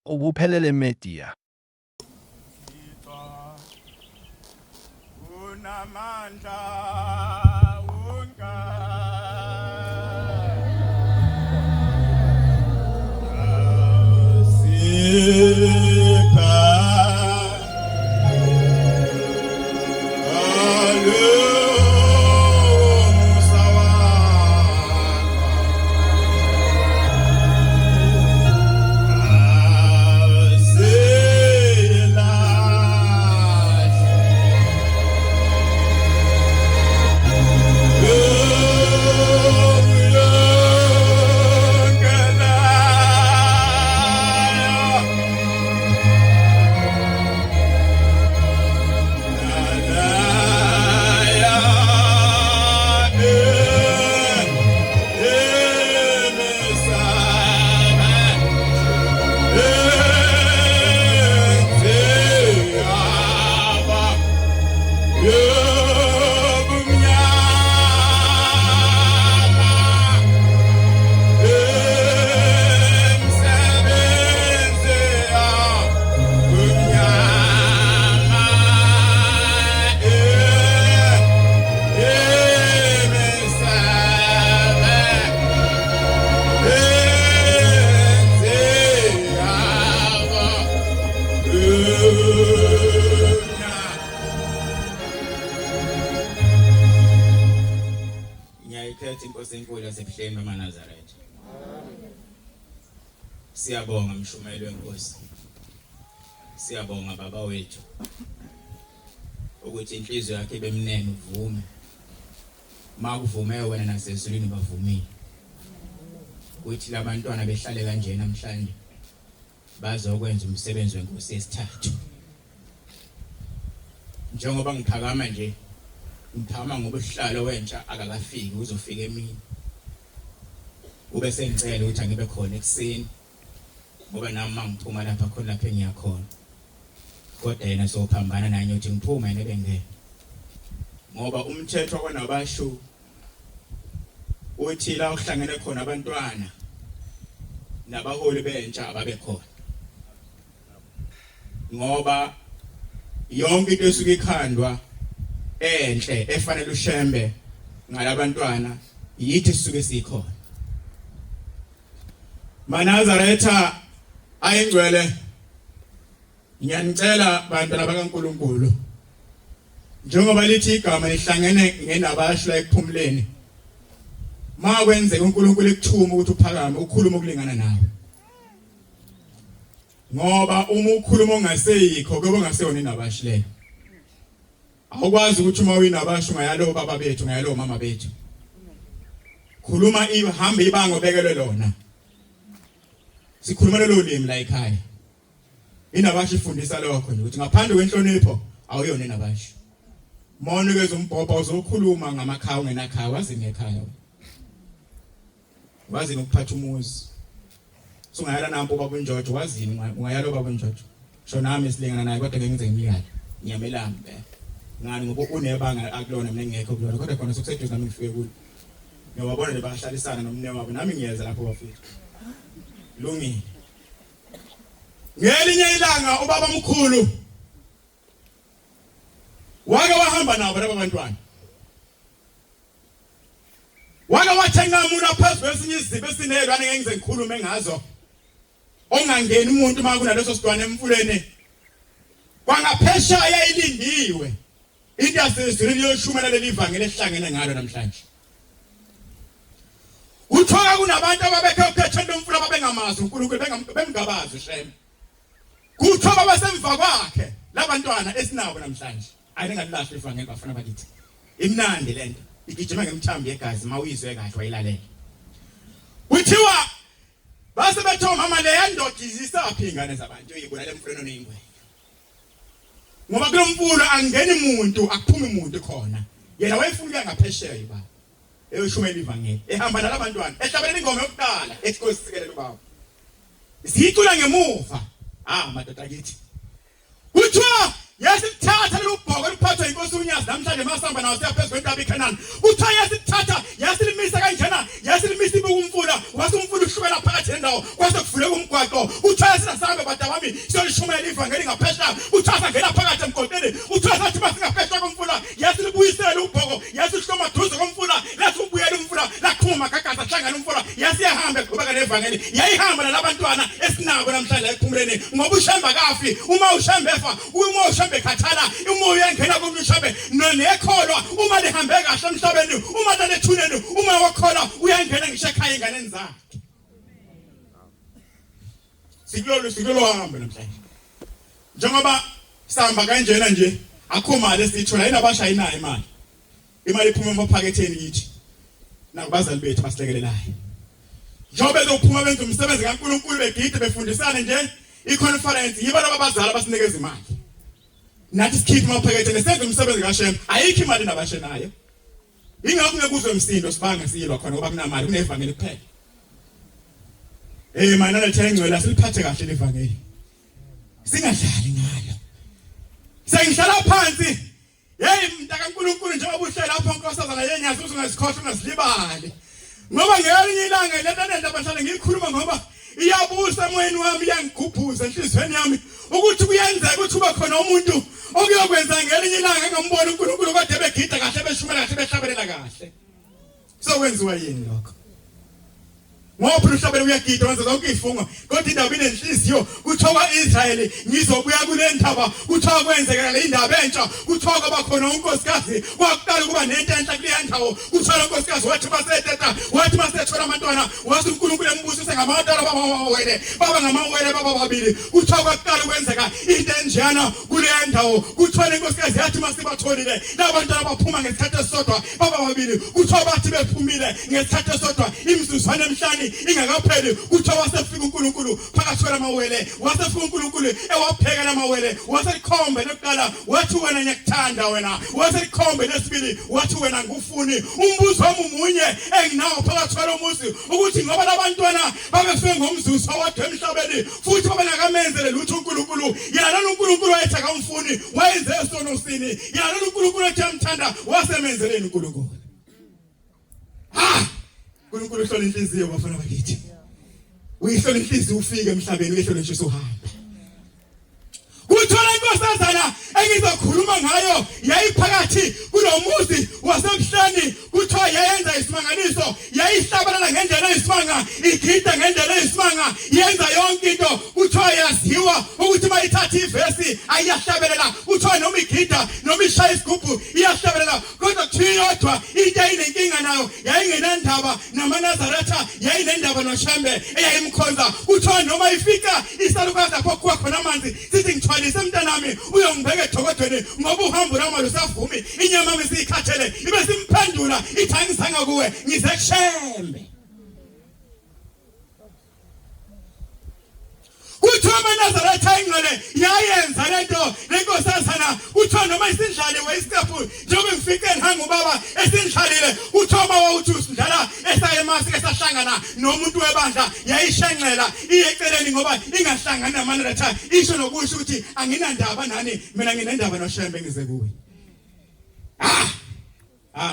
ubuphelele media. Unamandla wonke Inkosi enkulu yaseBhehleni noManazaretha. Siyabonga mshumeli wenkosi. Siyabonga baba wethu ukuthi inhliziyo yakhe bemnene uvume. Makuvume wena nasezulwini bavumile. Uthi labantwana behlale kanje namhlanje bazokwenza umsebenzi wenkosi yesithathu. Njengoba ngiphakama nje ngithama ngoba uhlalo wentsha akakafiki uzofika emini. Ube sengicela ukuthi angibe khona ekseni ngoba nami mangiphuma lapha khona lapha engiyakhona. Kodwa yena sophambana naye uthi ngiphuma yena bengeke. Ngoba umthetho kwanabasho uthi la uhlangene khona abantwana nabaholi bentsha ababe khona. Ngoba yonke into esuke ikhandwa enhle efanele ushembe ngalabantwana yithi sisuke sikhona. Manazaretha ayingcwele ngiyanicela bantwana bakaNkulunkulu njengoba lithi igama lihlangene ngenabasho la ekuphumuleni makwenzeka uNkulunkulu ekuthuma ukuthi uphakame ukhuluma ukulingana nawe. Ngoba uma ukhuluma ongaseyikho kube ongaseyona inabasho leyo. Awukwazi ukuthi uma uyinabasho ngayalo baba bethu ngayalo mama bethu. Khuluma ihamba ibango bekelwe lona. Sikhuluma lelo limi la ekhaya. Inabasho ifundisa lokho nje ukuthi ngaphandle kwenhlonipho awuyona inabasho. Mawunikeza umbhobha uzokhuluma ngamakhawu ngenakhawu wazi ngekhaya. Wazi ukuphatha umuzi. Sungayala nampo baba uNjojo wazini ungayalo baba uNjojo. Sho nami silingana naye kodwa ngenze ngimiyala. Ngiyamelambe. Ngani ngoba unebanga akulona mina ngekho kulona kodwa khona sokuseduze nami ngifike kulo. Ngiyabona le bahlalisana nomne wabo nami ngiyeza lapho bafika. Lungile. Ngelinye ilanga ubaba omkhulu wake wahamba nabo laba bantwana. Wake wathenga umuntu phezulu esinye izibe esinelwane ngeke ngize ngikhulume ngazo. Ongangeni umuntu makunaleso sidwane emfuleni. Kwangapheshaya ilindiwe. Into yasezulwini yoshumela leli vangeli ehlangene ngalo namhlanje. Uthola kunabantu ababekhe ukhethela umfula babengamazi uNkulunkulu bengabazi shem. Kuthoba basemva kwakhe labantwana esinabo namhlanje. Ayingalilahle ivangeli bafana bakithi. Imnandi lento. Igijima ngemthambi yegazi mawuyizwe kahle wayilalela. Kuthiwa base bethu mama le yandoda izisaphi ingane zabantu uyibona lemfuleni oneyingwe. Ngoba kulo mfulo angeni umuntu akuphumi umuntu khona. Yena wayefuna ngaphesheya baba. Eyoshumela ivangeli ehamba nalabantwana ehlabelele ingoma yokuqala ethi sikelele ubaba. Sicula ngemuva. Madoda kithi. Kuthiwa yasithatha lubhoko luphathwe inkosi uNyazi namhlanje masamba nawo siyaphezulu kwentaba iKhanani kuthiwa yasithatha yasilimisa kanjena yasilimisa ibukumfula wasumfula uhlukela phakathi nendawo kwase kuvuleka umgwaqo kuthiwa sinasambe bada bami siyolishumayela ivangeli ngaphesheya kuthiwa sangena phakathi emgqokeni kuthiwa sathi masingaphesheya komfula yasilibuyisela ubhoko yasihloma duze komfula lasubuyela umfula laqhuma magagasa hlangana umfula yasiyahamba eqhubeka nevangeli yayihamba nalabantwana esinako namhlanje eqhumuleni ngoba ushamba kafi uma ushamba efa uma ushamba ekhathala uma uyangena kumshabe nekholwa uma lihambe kahle emhlabeni uma lethuneni uma wakholwa uyangena ngisho ekhaya enganeni zakhe sikulolo hamba namhlanje njengoba sihamba kanjena nje akho mali esithola inabashayinayo imali iphuma emaphaketheni yithi nakubazali bethu basilekelelayo njengoba bezophuma benza umsebenzi kaNkulunkulu begide befundisana nje iconference yibo abazali abasinikeza imali nathi sikhipha emaphaketheni senze umsebenzi kaShem ayikho imali nabashenayo ingakho ngekuzwe umsindo sibanga siyilwa khona ngoba kunamali kunevangeli kuphela mana lethengcwela siliphathe kahle levangeli singadlali ngalo sengihlala phansi hey mntaka kaNkulunkulu njengoba uhlala lapha nkosazana yenyazi usungasikhohle ungasilibali ngoba ngelinye ilanga lento abahlala ngikhuluma ngoba iyabusa emoyeni wami iyangigubhuza enhlizweni yami ukuthi kuyenzeka ukuthi ube khona umuntu okuyokwenza ngelinye ilanga ngambona uNkulunkulu kodwa begida kahle beshumela kahle behlabelela kahle sokwenziwa yini lokho ngoba uhlabela uyagida wenza zonke ifungo kodwa indaba inenhliziyo kuthiwa Israyeli ngizobuya kule ndaba kuthiwa kwenzeka le indaba entsha kuthiwa kwabakhona unkosikazi kwakuqala kuba nento enhla kule ndawo kuthiwa unkosikazi wathi maseteta wathi masethola abantwana wathi uNkulunkulu embusise ngamantwana baba ngamawele baba babili kuthiwa kwakuqala kwenzeka into enjana kule ndawo kuthiwa inkosikazi yathi masibatholile labantwana baphuma ngesikhathi esodwa baba babili kuthiwa bathi bephumile ngesikhathi esodwa imizuzwana emhlanje ingakapheli kuthiwa wasefika uNkulunkulu phakathi kwamawele wasefika uNkulunkulu ewapheka lamawele waselikhombe lokuqala wathi wena ngiyakuthanda wena waselikhombe lesibili wathi wena ngufuni umbuzo wami munye enginawo phakathi kwalomuzi ukuthi ngoba labantwana babefike ngomzuzu owodwa emhlabeni futhi babengakamenzele lutho uNkulunkulu yena uNkulunkulu wayethi akamfuni wayenze isono sini yena uNkulunkulu ethi amthanda wasemenzeleni uNkulunkulu uNkulunkulu uhlola inhliziyo bafana bakithi uyihlola inhliziyo ufike emhlabeni uyihlola nje usuhamba kuthola inkosazana engizokhuluma ngayo yayiphakathi kulomuzi wasemhlani kuthiwa yayenza isimangaliso yayihlabalala ngendlela eyisimanga igida ngendlela eyisimanga yenza yonke into kuthiwa yaziwa ukuthi mayithatha ivesi ayiyahlabelela kuthiwa noma igida noma ishaya isigubhu iyahlabelela kodwa kuthiwa into ayinenkinga nayo yayingenandaba namaNazaretha yayinendaba noShembe eyayimkhonza kuthiwa noma ifika isalukazi lapho kuwa khona amanzi sithi ngithwalise mntanami uyongibeka edokotweni ngoba uhambo lwami lusavumi inyama yami siyikhathele ibe simphendula ithi angizanga kuwe ngize kuShembe kuthiwa amaNazaretha ingcwele yayenza lento lenkosazana kuthiwa noma isindlaliwe isiqephu njengoba ngifike ngihanga ubaba esindlalile kuthiwa mawuthi usindlala esayemasi esahlangana nomuntu webandla yayishenxela iyeceleni ngoba ingahlangani namaNazaretha isho nokusho ukuthi anginandaba nani mina nginendaba noShembe ngize kuwe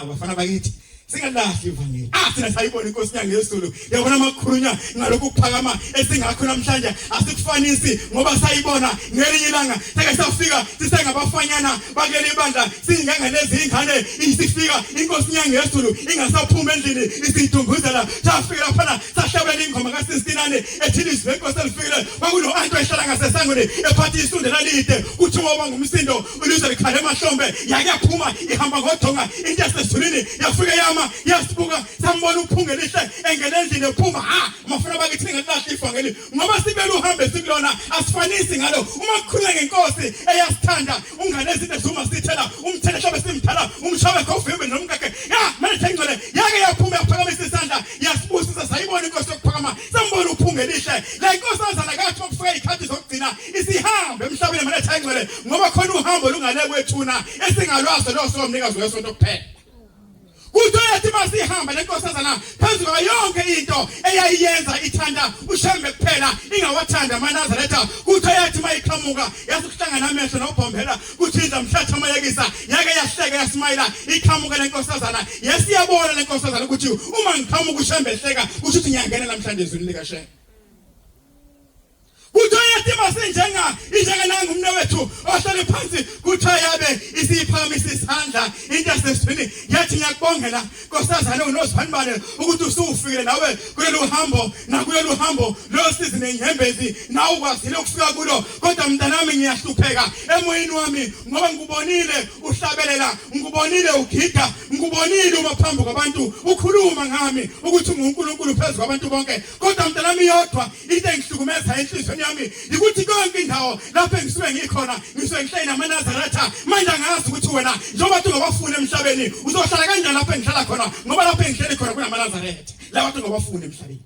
bafana bakithi singalahli ivangeli thina sayibona inkosi nyanga yesulu yabona amakhulunya ngalokhu kuphakama esingakho namhlanje asikufanisi ngoba sayibona ngelinye ilanga sake safika sisengabafanyana bakele ibandla singangalezi ingane isifika inkosi nyanga yesulu ingasaphuma endlini isidunguzela safika lapha sahlabela ingoma kaSistinane ethini izenkosi elifikile kwakuno antu ehlala ngasesangweni ephathi isundela lide kuthi ngoba ngumsindo ulizwe likhale emahlombe yakuyaphuma ihamba ngodonga into yasezulwini yafika yama yasibuka sambona uphunge lihle engene endlini ephuma mafuna bakithi ngelahla ivangeli ngoba sibele uhambe sikulona asifanisi ngalo uma kukhulunywa ngenkosi eyasithanda unganezinto ezuma sithela umthele hlabe simthala umshabe khofembe nomkake manje thengcwele yake yaphuma yaphakamisa isandla yasibusisa sayibona inkosi yokuphakama sambona uphunge lihle la inkosazana kathi ukufika ikhathi zokugcina isihambe emhlabeni manje thengcwele ngoba khona uhambo lungale kwethuna esingalwazi lo somnikazi wesonto kuphela Kuthiwa yathi masihamba lenkosazana phezu kwayo yonke into eyayiyenza ithanda uShembe kuphela ingawathanda amaNazaretha. Kuthiwa yathi mayiqhamuka yasukuhlangana amehlo nobhombela kuthi izamhlatha amayekisa yake yahleka yasmayila iqhamuka lenkosazana yasiyabona lenkosazana ukuthi uma ngiqhamuka uShembe ehleka kusho ukuthi ngiyangena namhlanje ezweni likaShembe. Kuthiwa yathi masinjenga nangu umnewethu ohlale phansi kuthiwa yabe isiphakamisa isandla into yasesithini yathi ngiyakubongela nkosazana unozibhanibane ukuthi usufikile nawe kulolu hambo nakulolu hambo lo sizi nenyembezi nawe ukwazile ukufika kulo kodwa mntanami ngiyahlupheka emoyeni wami ngoba ngikubonile uhlabelela ngikubonile ugida ngikubonile uma phambi kwabantu ukhuluma ngami ukuthi unguNkulunkulu phezulu kwabantu bonke kodwa mntanami yodwa into engihlukumeza enhlizweni yami ukuthi konke indawo lapho engisuke ngikhona ngisuke ngihleli namaNazaretha manje angazi ukuthi wena njengoba ungabafuni emhlabeni uzohlala kanjani lapho engihlala khona ngoba lapho engihleli khona kunamaNazaretha la bantu ungabafuni emhlabeni.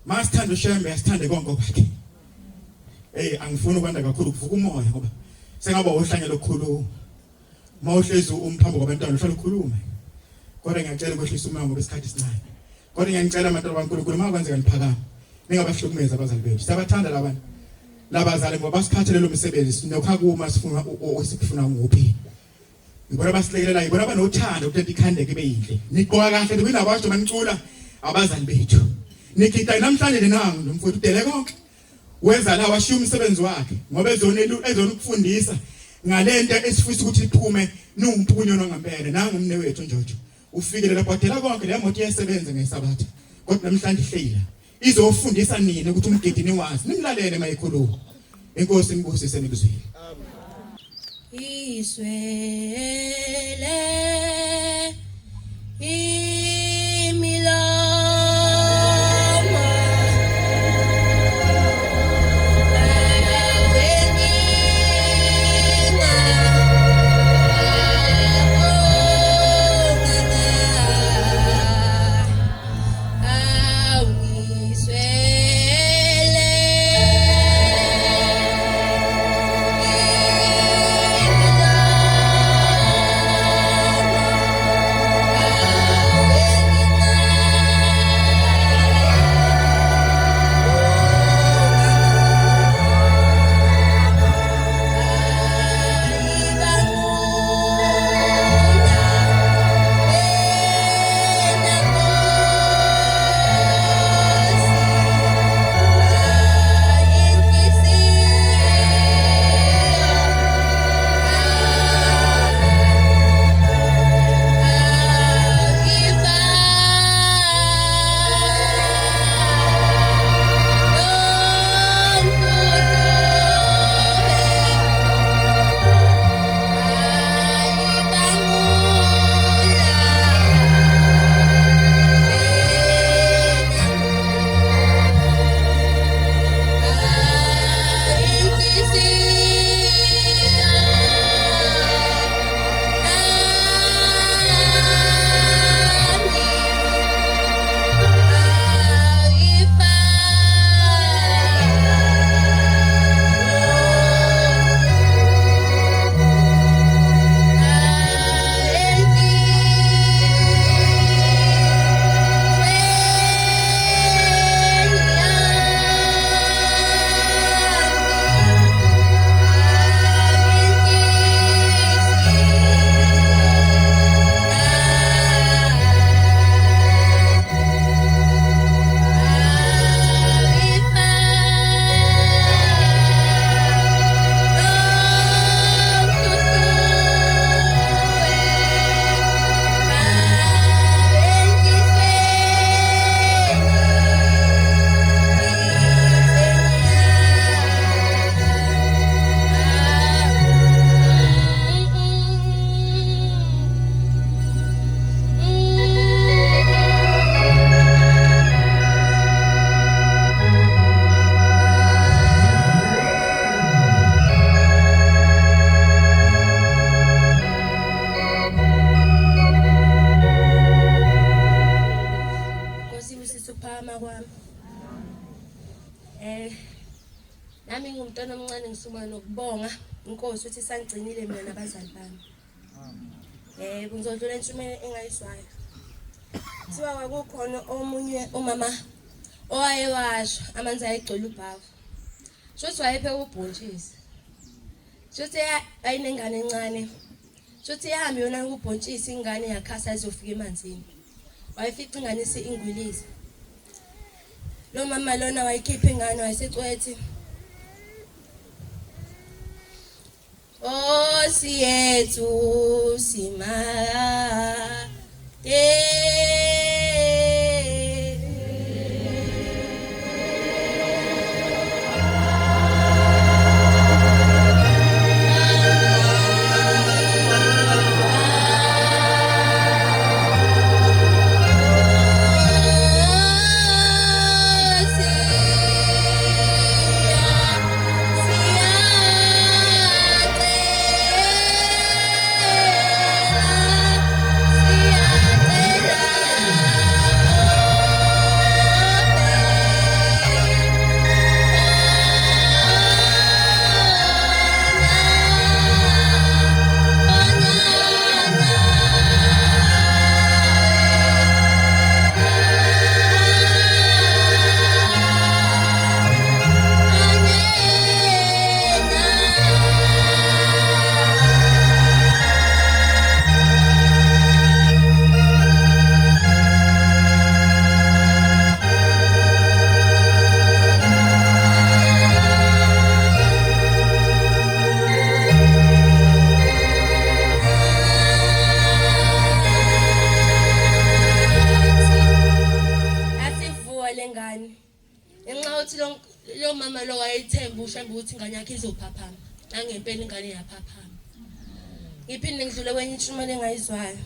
Masithanda uShembe asithande konke kwakhe. Angifuni ukwanda kakhulu kuvuka umoya ngoba sengaba ohlanyela ukukhuluma mawuhlezi umphambo kwabantwana uhlala ukhuluma kodwa ngiyacela ukwehlisa umoya ngoba isikhathi sincane kodwa ngiyacela abantu abankulunkulu makwenzeka niphakama ningabahlukumeza abazali bethu siyabathanda labantu labazali ngoba basikhathalele umsebenzi nokhakuma sifuna osifuna ngophi ngibona basilekelela ngibona banothando ukuthi ikhandeke ibe yinhle niqoka kahle nikwinabantu manicula abazali bethu nikita namhlanje nangu nomfowethu udele konke wenza la washiya umsebenzi wakhe ngoba ezonukufundisa ngalento esifisa ukuthi iphume nungumphunyo nongempela nangu umnewethu njojo ufikele lapho adela konke le moto iyasebenza ngesabatha kodwa namhlanje ihleyila izofundisa nini ukuthi umgidi niwazi nimlalele mayikhuluma inkosi imbusise nikuzwile. Iswele nami ngumntwana omncane ngisuma nokubonga inkosi ukuthi sangigcinile mina nabazali bami. Ngizodlula entshumeni engayiswayo. Kuthiwa kwakukhona omunye umama owayewasha amanzi ayegcwele ubhavu. Shothi wayepheka ubhontshisi. Shothi ayinengane encane. Shothi ihambe yona ubhontshisi ingane yakhasa izofika emanzini. Wayefica ingane ingwiliza. Lo mama lona wayikhipha ingane wayesecwethi. Oh siyethu simade. Lo mama lo wayethemba ushamba ukuthi ingane yakhe izophaphama. Nangempela ingane yaphaphama. Ngiphinde ngidlule kwenye intshumela engayizwayo.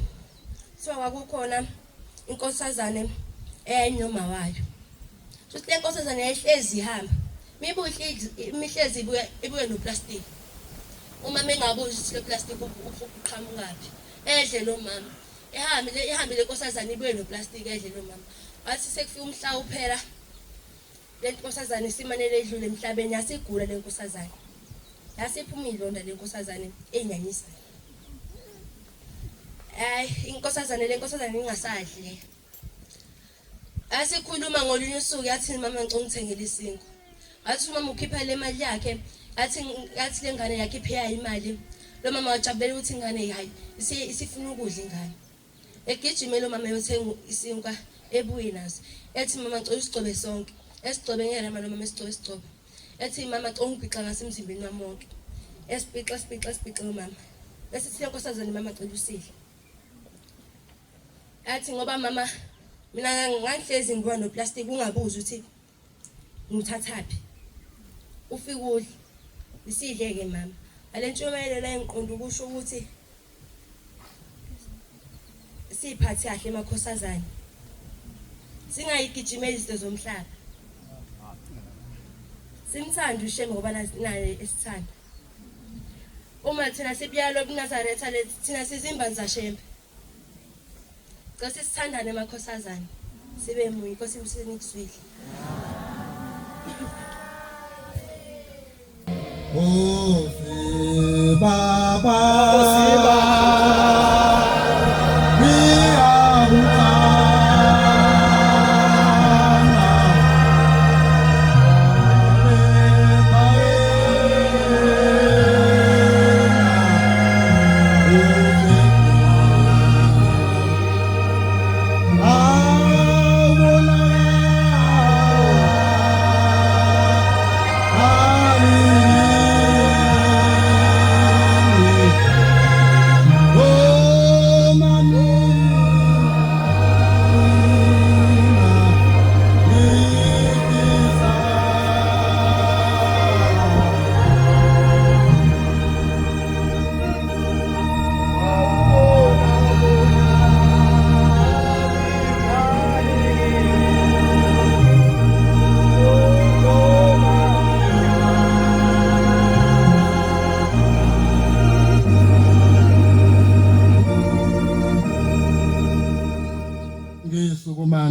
Kuthiwa kwakukhona inkosazane eyayinyoma wayo. Futhi le nkosazane yayihlezi ihamba. Imihlezi ibuye noplastic. Umama engabuzi ukuthi le plastic uqhamukaphi. Edle lo mama. Ehambe le nkosazane ibuye noplastic edle lo mama. Wathi sekufika umhla uphela. Le nkosazane simanele edlule emhlabeni yasigula le nkosazane. Yasiphuma idlonda le nkosazane enyanyisayo. Le nkosazane ingasadli. Asikhuluma ngolunye usuku yathi mama ngicela ngithengele isingo. Wathi mama ukhipha le mali yakhe, yathi le ngane yakhe iphiya imali. Lo mama wajabulela ukuthi ingane yayi isifuna ukudla ingane. Egijime lo mama yothenga isinkwa ebuye nazo. Ethi mama ngicela usigcobe sonke. Esigcobe ngeke lo mama esigcobe. Ethi mama ngicela ungibhixa ngasemzimbeni wami wonke. Esibhixa lo mama. Bese siya nkosazane mama ngicela usidle. Athi ngoba mama mina ngangihlezi ngibuka noplastic ungabuza ukuthi nguthathaphi. Ufike udle. Isidleke mama. Alentshumayelo la engiqonda ukusho ukuthi siphathe kahle emakhosazane. Singayigijimeli izinto zomhlaba. Simthanda uShembe ngoba naye esithanda. Uma thina sibuyalo kuNazaretha lethi thina sizimbanza Shembe. Kasi sithandane emakhosazane. Sibe munye Nkosi msinikuzwile. Oh Baba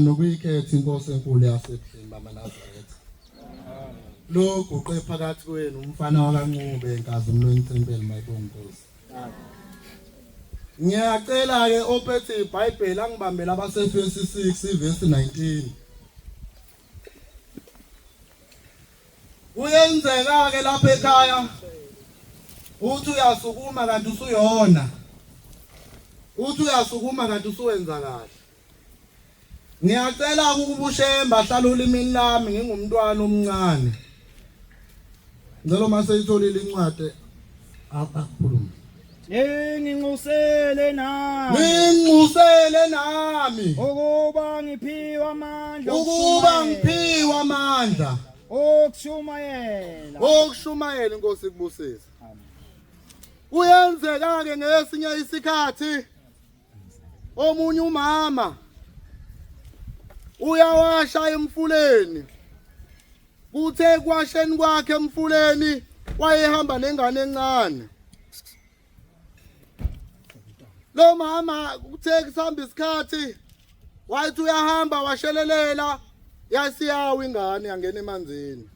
nokuyikhetha inkosi enkulu yaseBheni mama Nazaretha. Lo guqe phakathi kwenu umfana wakaNcube enkazi umlweni Ntembele mayibonga Nkosi. Ngiyacela ke ophethe iBhayibheli angibambela abasefesi 6 verse 19. Kuyenzeka ke lapha ekhaya uthi uyasukuma kanti usuyona. Uthi uyasukuma kanti usuwenza kahle. Ngiyacela ukuba ushemba hlala ulimini lami ngingumntwana omncane. Ngicela mase itholile incwadi akukhuluma. Ngingusele nami. Ngingusele nami. Ukuba ngiphiwa amandla. Ukuba ngiphiwa amandla. Okushumayela. Okushumayela inkosi kubusisa. Kuyenzeka ke ngesinye isikhathi omunye umama uyawasha emfuleni. Kuthe kwasheni kwakhe emfuleni wayehamba nengane encane. Lo mama kuthe kusamba isikhathi wathi uyahamba washelelela yasiyawa ingane yangena emanzini.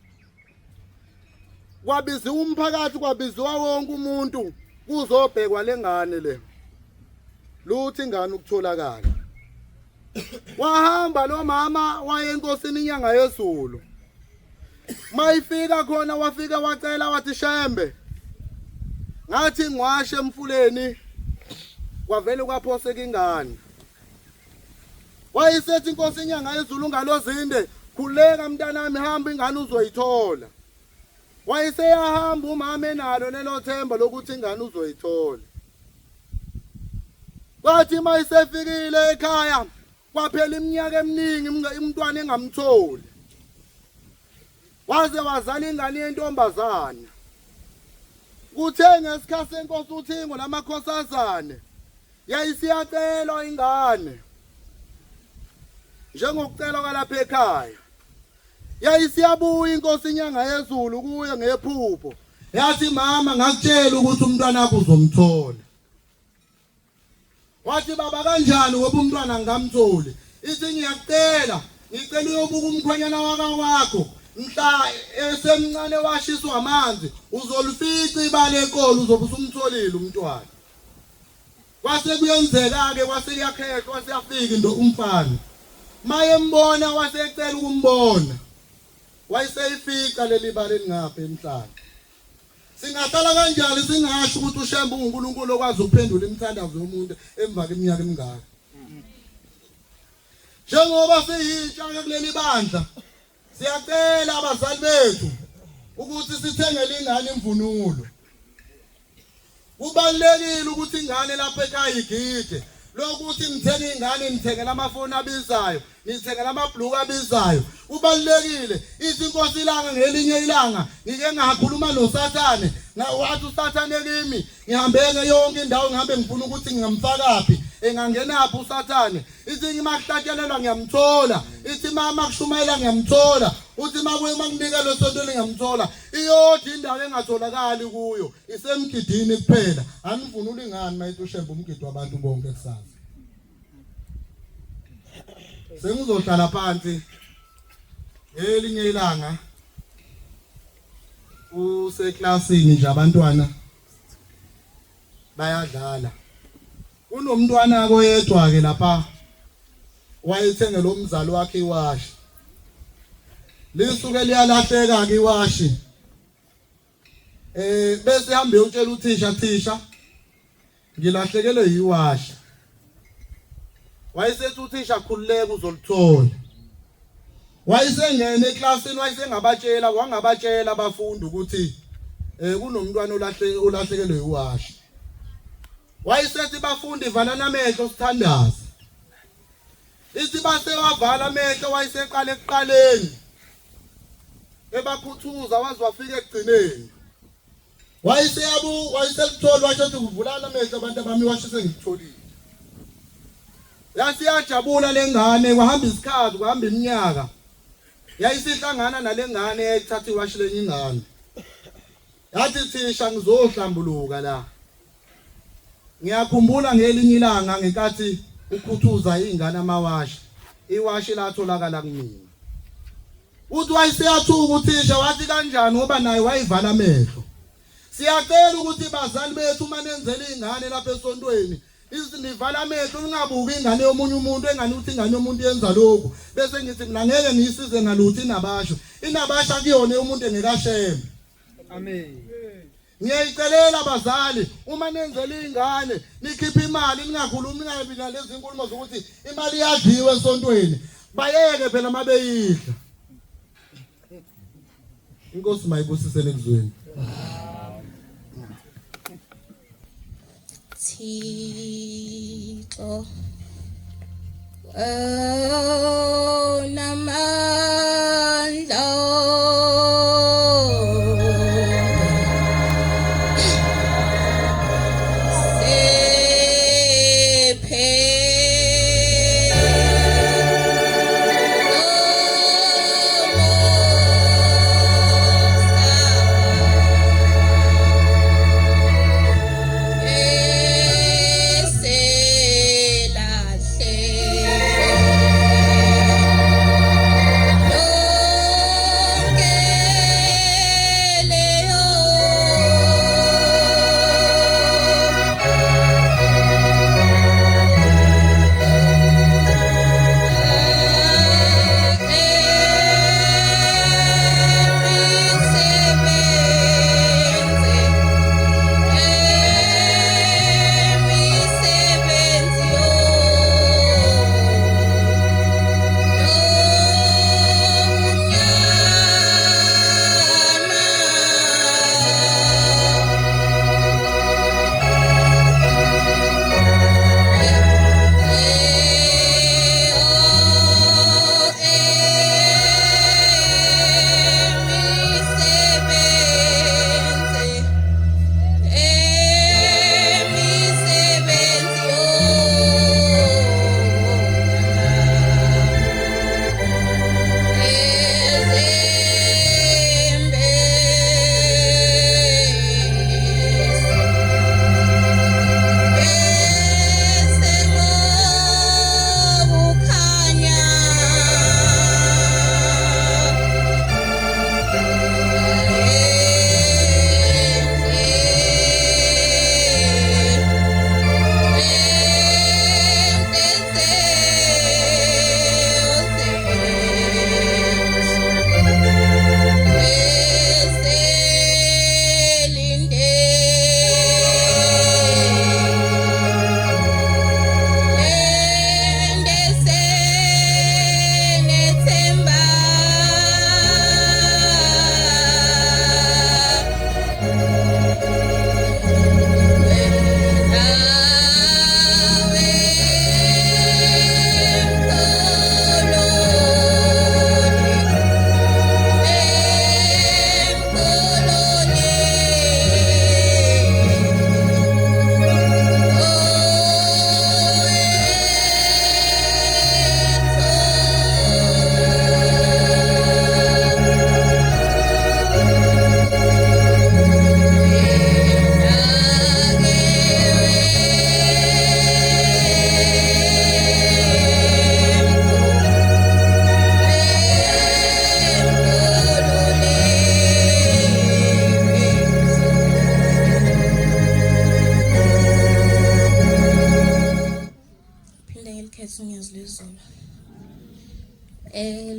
Kwabiziwa umphakathi kwabiziwa wonke umuntu kuzobhekwa lengane le. Luthi ingane ukutholakala. Wahamba lo mama waye enkosini inyanga yezulu. Mayifika khona wafika wacela wathi Shembe. Ngathi ngwashe emfuleni kwavele kwaphoseka ingane. Wayisethi inkosi inyanga yezulu ngalozinde khuleka mntanami hamba ingane uzoyithola. Wayeseyahamba umama enalo lelo themba lokuthi ingane uzoyithola. Kwathi mayisefikile ekhaya kwaphela iminyaka eminingi umntwana engamtholi. Waze wazala ingane yentombazana. Kuthe ngesikhathi senkosi uThingo lamakhosazane yayisiyacelwa ingane. Njengokucelwa kalapha ekhaya. Yayisiyabuya inkosi inyanga yezulu kuye ngephupho. Yathi mama ngakutshela ukuthi umntwana wakho uzomthola. Wathi baba kanjani ngoba umntwana ngamtholi? Ithi ngiyacela uyobuka umkhwenyana wakho. Mhla esemncane washiswa amanzi uzolifica ibale enkolo uzobe usumtholile umntwana. Kwase kuyenzeka ke kwase yakhethwa kwase yafika into umfana. Maye mbona wasecela ukumbona. Wayeseyifica leli bale lingapha emhlanje. Singahlala kanjani singasho ukuthi uShembe uNkulunkulu okwazi ukuphendula imithandazo yomuntu emva kweminyaka emingaka. Njengoba siyitsha kuleli bandla siyacela abazali bethu ukuthi sithengele ingane imvunulo. Kubalekile ukuthi ingane lapha ekhaya igide. Lokuthi ngithenga ingane ngithengela amafoni abizayo, ngithengela amabhluku abizayo. Kubalekile ithi inkosi ilanga ngelinye ilanga ngike ngakhuluma noSathane. Wathi uSathane kimi ngihambeke yonke indawo ngihambe ngifuna ukuthi ngingamfakaphi. Engangenaphi uSathane. Ithi ngimahlatshelelwa ngiyamthola. Ithi mama kushumayela ngiyamthola. Uthi makunikela esontweni ngiyamthola. Iyodwa indawo engatholakali kuyo isemgidini kuphela. Anivunula ingane mayithi uShembe umgidi wabantu bonke kusasa. Sengizohlala phansi elinye ilanga useklasini nje abantwana bayadlala. Kunomntwana koyedwa ke lapha wayethenge lo mzali wakhe iwashi. Lisuke liyalahleka ke iwashi. Bese hambe utshela uthisha ngilahlekelwe yiwashi. Wayesethi uthisha khululeka uzolithola. Wayesengena eklasini wayesengabatshela wangabatshela abafundi ukuthi kunomntwana olahlekelwe yiwashi. Wayesethi bafundi valana amehlo sithandaze. Ithi base wavala amehlo wayeseqala ekuqaleni. Ebakhuthuza waze wafika ekugcineni. Wayeselithola washo ukuvulana amehlo abantu abami washise ngitholile. Yasiyajabula lengane kwahamba isikhathi kwahamba iminyaka. Yayisihlangana nalengane eyayithatha iwashi lenye ingane. Yathi thisha ngizohlambuluka la. Ngiyakhumbula ngelinye ilanga ngenkathi ukhuthuza ingane amawashi. Iwashi latholakala kumina. Uthi wayeseyathuka uthisha wathi kanjani ngoba naye wayivala amehlo. Siyacela ukuthi bazali bethu manenzele ingane lapha esontweni Izinivalamehlo lingabuki ingane yomunye umuntu engani ukuthi ingane yomuntu yenza lokho bese ngithi mina ngeke ngiyisize ngalutho inabasho inabasha kuyona umuntu engekasheme. Amen. Ngiyayicelela abazali uma nenzela ingane nikhipha imali ningakhulumi ningabi nalezi inkulumo zokuthi imali iyadliwe esontweni bayeke phela mabeyidla. Inkosi mayibusisele ekuzweni. Thixo namandla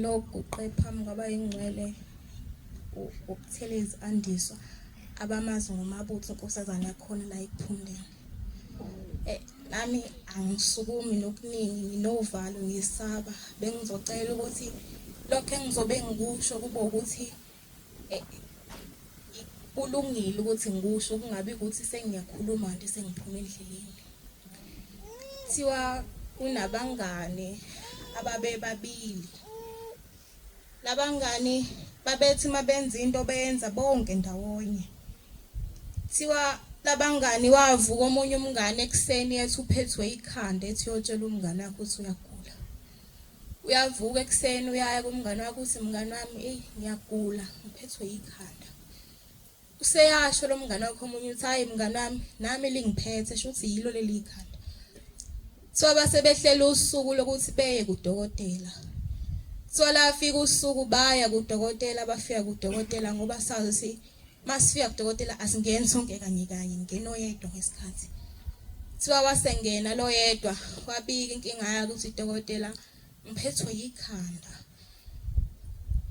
lokuqepha ngaba ingcwele ukutheleza andiswa abamazi ngomabutho nkosazana khona la ekuphumleni. Nami angisukumi nokuningi nginovalo ngisaba bengizocela ukuthi lokho engizobe ngikusho kube ukuthi kulungile ukuthi ngikusho kungabi ukuthi sengiyakhuluma nje sengiphuma endleleni. Thiwa kunabangane ababe babili. Labangani babethi mabenza into beyenza bonke ndawonye. Thiwa labangani wavuka omunye umngane ekseni ethi uphethwe ikhanda ethi uyotshela umngane wakhe ukuthi uyagula. Uyavuka ekseni uyaya kumngane wakhe uthi mngane wami ngiyagula ngiphethwe ikhanda. Useyasho lo mngane wakhe omunye uthi hayi mngane wami nami lingiphethe shuthi yilo leli ikhanda. So basebehlela usuku lokuthi beye kudokotela. So la fika usuku baya kudokotela bafika kudokotela ngoba sazi masifika kudokotela asingeni sonke kanye kanye ngeno yedwa ngesikhathi. Thiwa wasengena lo yedwa wabika inkinga yakhe ukuthi udokotela ngiphethwe yikhanda.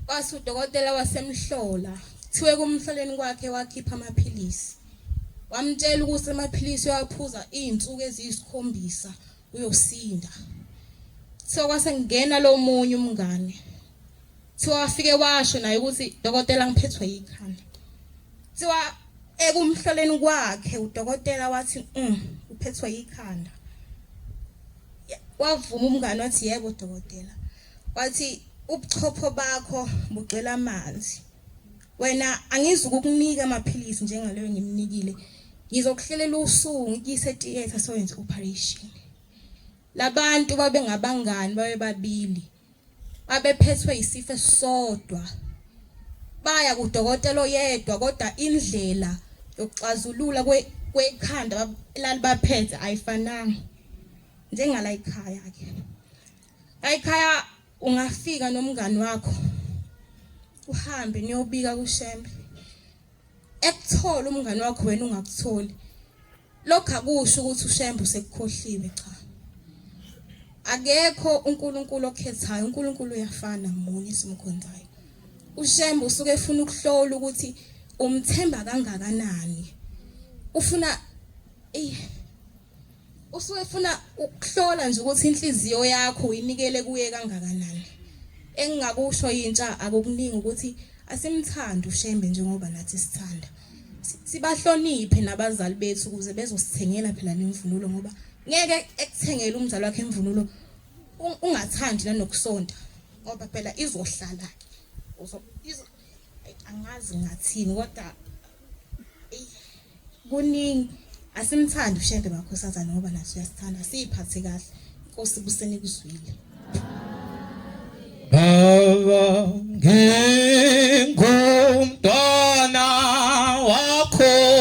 Kwase udokotela wasemhlola. Thiwe kumhloleni kwakhe wakhipha amaphilisi. Wamtshela ukuthi amaphilisi uyaphuza izinsuku eziyisikhombisa uyosinda. So kwase ngena lo munye umngane. Thiwa wafike washo naye ukuthi dokotela ngiphethwe yikhanda. Thiwa ekumhloleni kwakhe udokotela wathi uphethwe yikhanda. Wavuma umngane wathi yebo dokotela. Wathi ubuchopho bakho bugcwele amanzi. Wena angizukukunika amaphilisi njengaleyo ngimnikile. Ngizokuhlelela usuku ngikise theater soyenze operation. Labantu babe ngabangani babe babili. Babephethwe isifo esodwa. Baya kudokotela oyedwa kodwa indlela yokuxazulula kwekhanda lalibaphethe ayifananga. Njengala ekhaya ke. Ekhaya ungafika nomngani wakho. Uhambe niyobika kuShembe. Ekuthola umngani wakho wena ungakutholi. Lokho akusho ukuthi uShembe usekukhohliwe cha. Akekho uNkulunkulu okhethayo, uNkulunkulu uyafana munye simkhonzayo. uShembe usuke efuna ukuhlola ukuthi umthemba kangakanani. Usuke efuna ukuhlola nje ukuthi inhliziyo yakho uyinikele kuye kangakanani. Engingakusho intsha akukuningi ukuthi asimthanda uShembe njengoba nathi sithanda. Sibahloniphe nabazali bethu ukuze bezosithengela phela nemvunulo ngoba ngeke ekuthengele umzali wakhe imvunulo ungathandi nanokusonta ngoba phela izohlala. Angazi ngathini kodwa kuningi asimthanda uShembe bakhosazana ngoba nathi uyasithanda siphathe kahle. Inkosi buseni kuzwile. Baba ngingumntwana wakho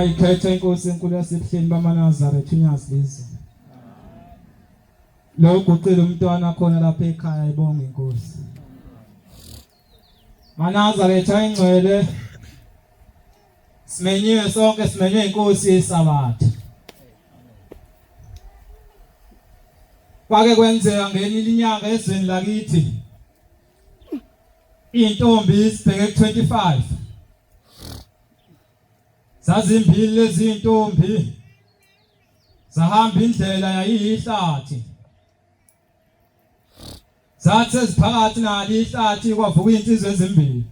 Ayikhethe inkosi enkulu yasebuhleni bamaNazaretha uNyazizwe. Lo uguqile umntwana khona lapha ekhaya ibonga inkosi. MaNazaretha ayingcwele. Simenyiwe sonke simenywe inkosi yeSabatha. Kwake kwenzeka ngenye inyanga ezweni lakithi. Intombi isibheke ku25. Zazimbili lezi intombi. Zahamba indlela yayihlathi. Zathi eziphakathi nalo ihlathi kwavuka insizwe ezimbili.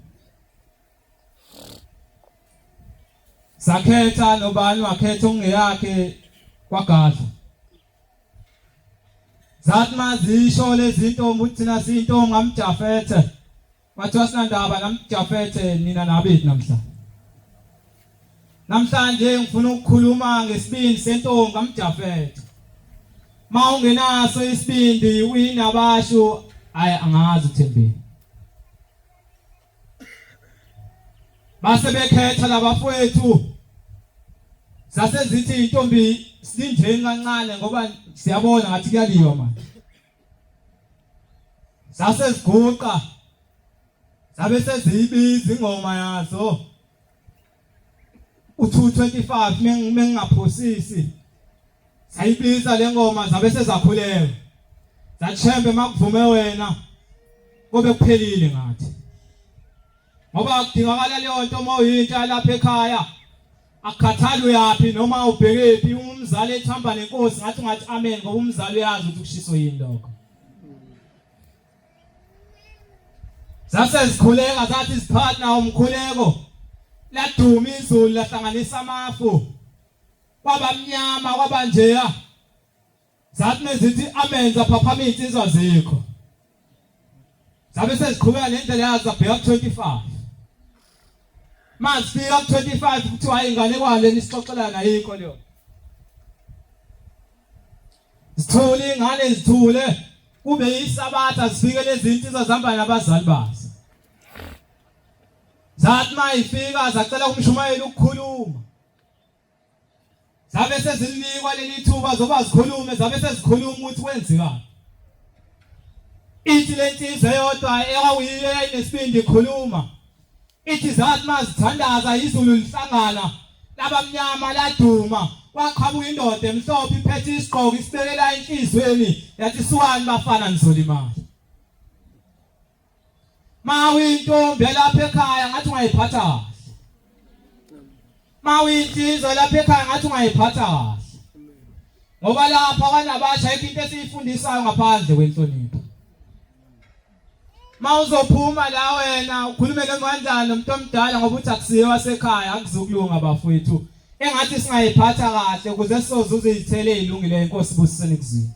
Sakhetha nobani wakhetha ungeyakhe kwagadla. Zathi mazisho lezi intombi ukuthi thina siyintombi ngamJafethe. Bathiwa sinandaba namJafethe nina nabethi namhlanje. Namhlanje ngifuna ukukhuluma ngesibindi sentombi ngamJafethe. Maungenaso isibindi uyinabasho angazi uThembeni. Base bekhetha labafowethu. Sase zithi intombi sindeni kancane ngoba siyabona ngathi kuyaliwa manje. Sase siguqa. Sabe sezibiza ingoma yazo. U225 mengingaphosisi. Sayibiza le ngoma zabe sezakhuleka. Zathembe makuvume wena kube kuphelile ngathi. Ngoba kudingakala leyo nto mawuyintsha lapha ekhaya. Akukhathali uyapi noma ubhekephi umzali ethamba nenkosi ngathi amen ngoba umzali uyazi ukuthi kushiso yini lokho. Zase zikhuleka zathi isiphana umkhuleko. Laduma izulu lahlanganisa amafu. Kwabamnyama kwabanjeya. Zathi mezithi amen zaphaphama insizwa zikho. Zabe seziqhubeka nendlela yazo zabheka ku25. Masifika ku25 kuthiwa inganekwane nisixoxelana yikho leyo. Sithule ingane zithule kube yiSabatha sifike lezi insizwa zihamba nabazali bazo. Zathi mayifika zacela umshumayeli ukukhuluma. Zabe sezilikwa leli thuba zoba zikhulume zabe sezikhuluma ukuthi kwenzekani. Ithi lensizwe yodwa ekwayiyo eyinesibindi ikhuluma. Ithi zathi mazithandaza izulu lihlangana labamnyama laduma kwaqhamuka indoda emhlophe iphethe isiqhoko isibekela enhlizweni yathi suwani bafana nizolimala. Mawintombi lapha ekhaya ngathi ungayiphatha kahle. Mawintsizwa lapha ekhaya ngathi ungayiphatha kahle. Ngoba lapha kwanabasha into esiyifundisayo ngaphandle kwenhlonipho. Mawuzophuma la wena ukhulume kanjani nomuntu omdala ngoba uthi akusiye wasekhaya akuzukulunga bafowethu. Engathi singayiphatha kahle ukuze sizozuza izithelo ezilungileyo inkosi busiseni kuzini.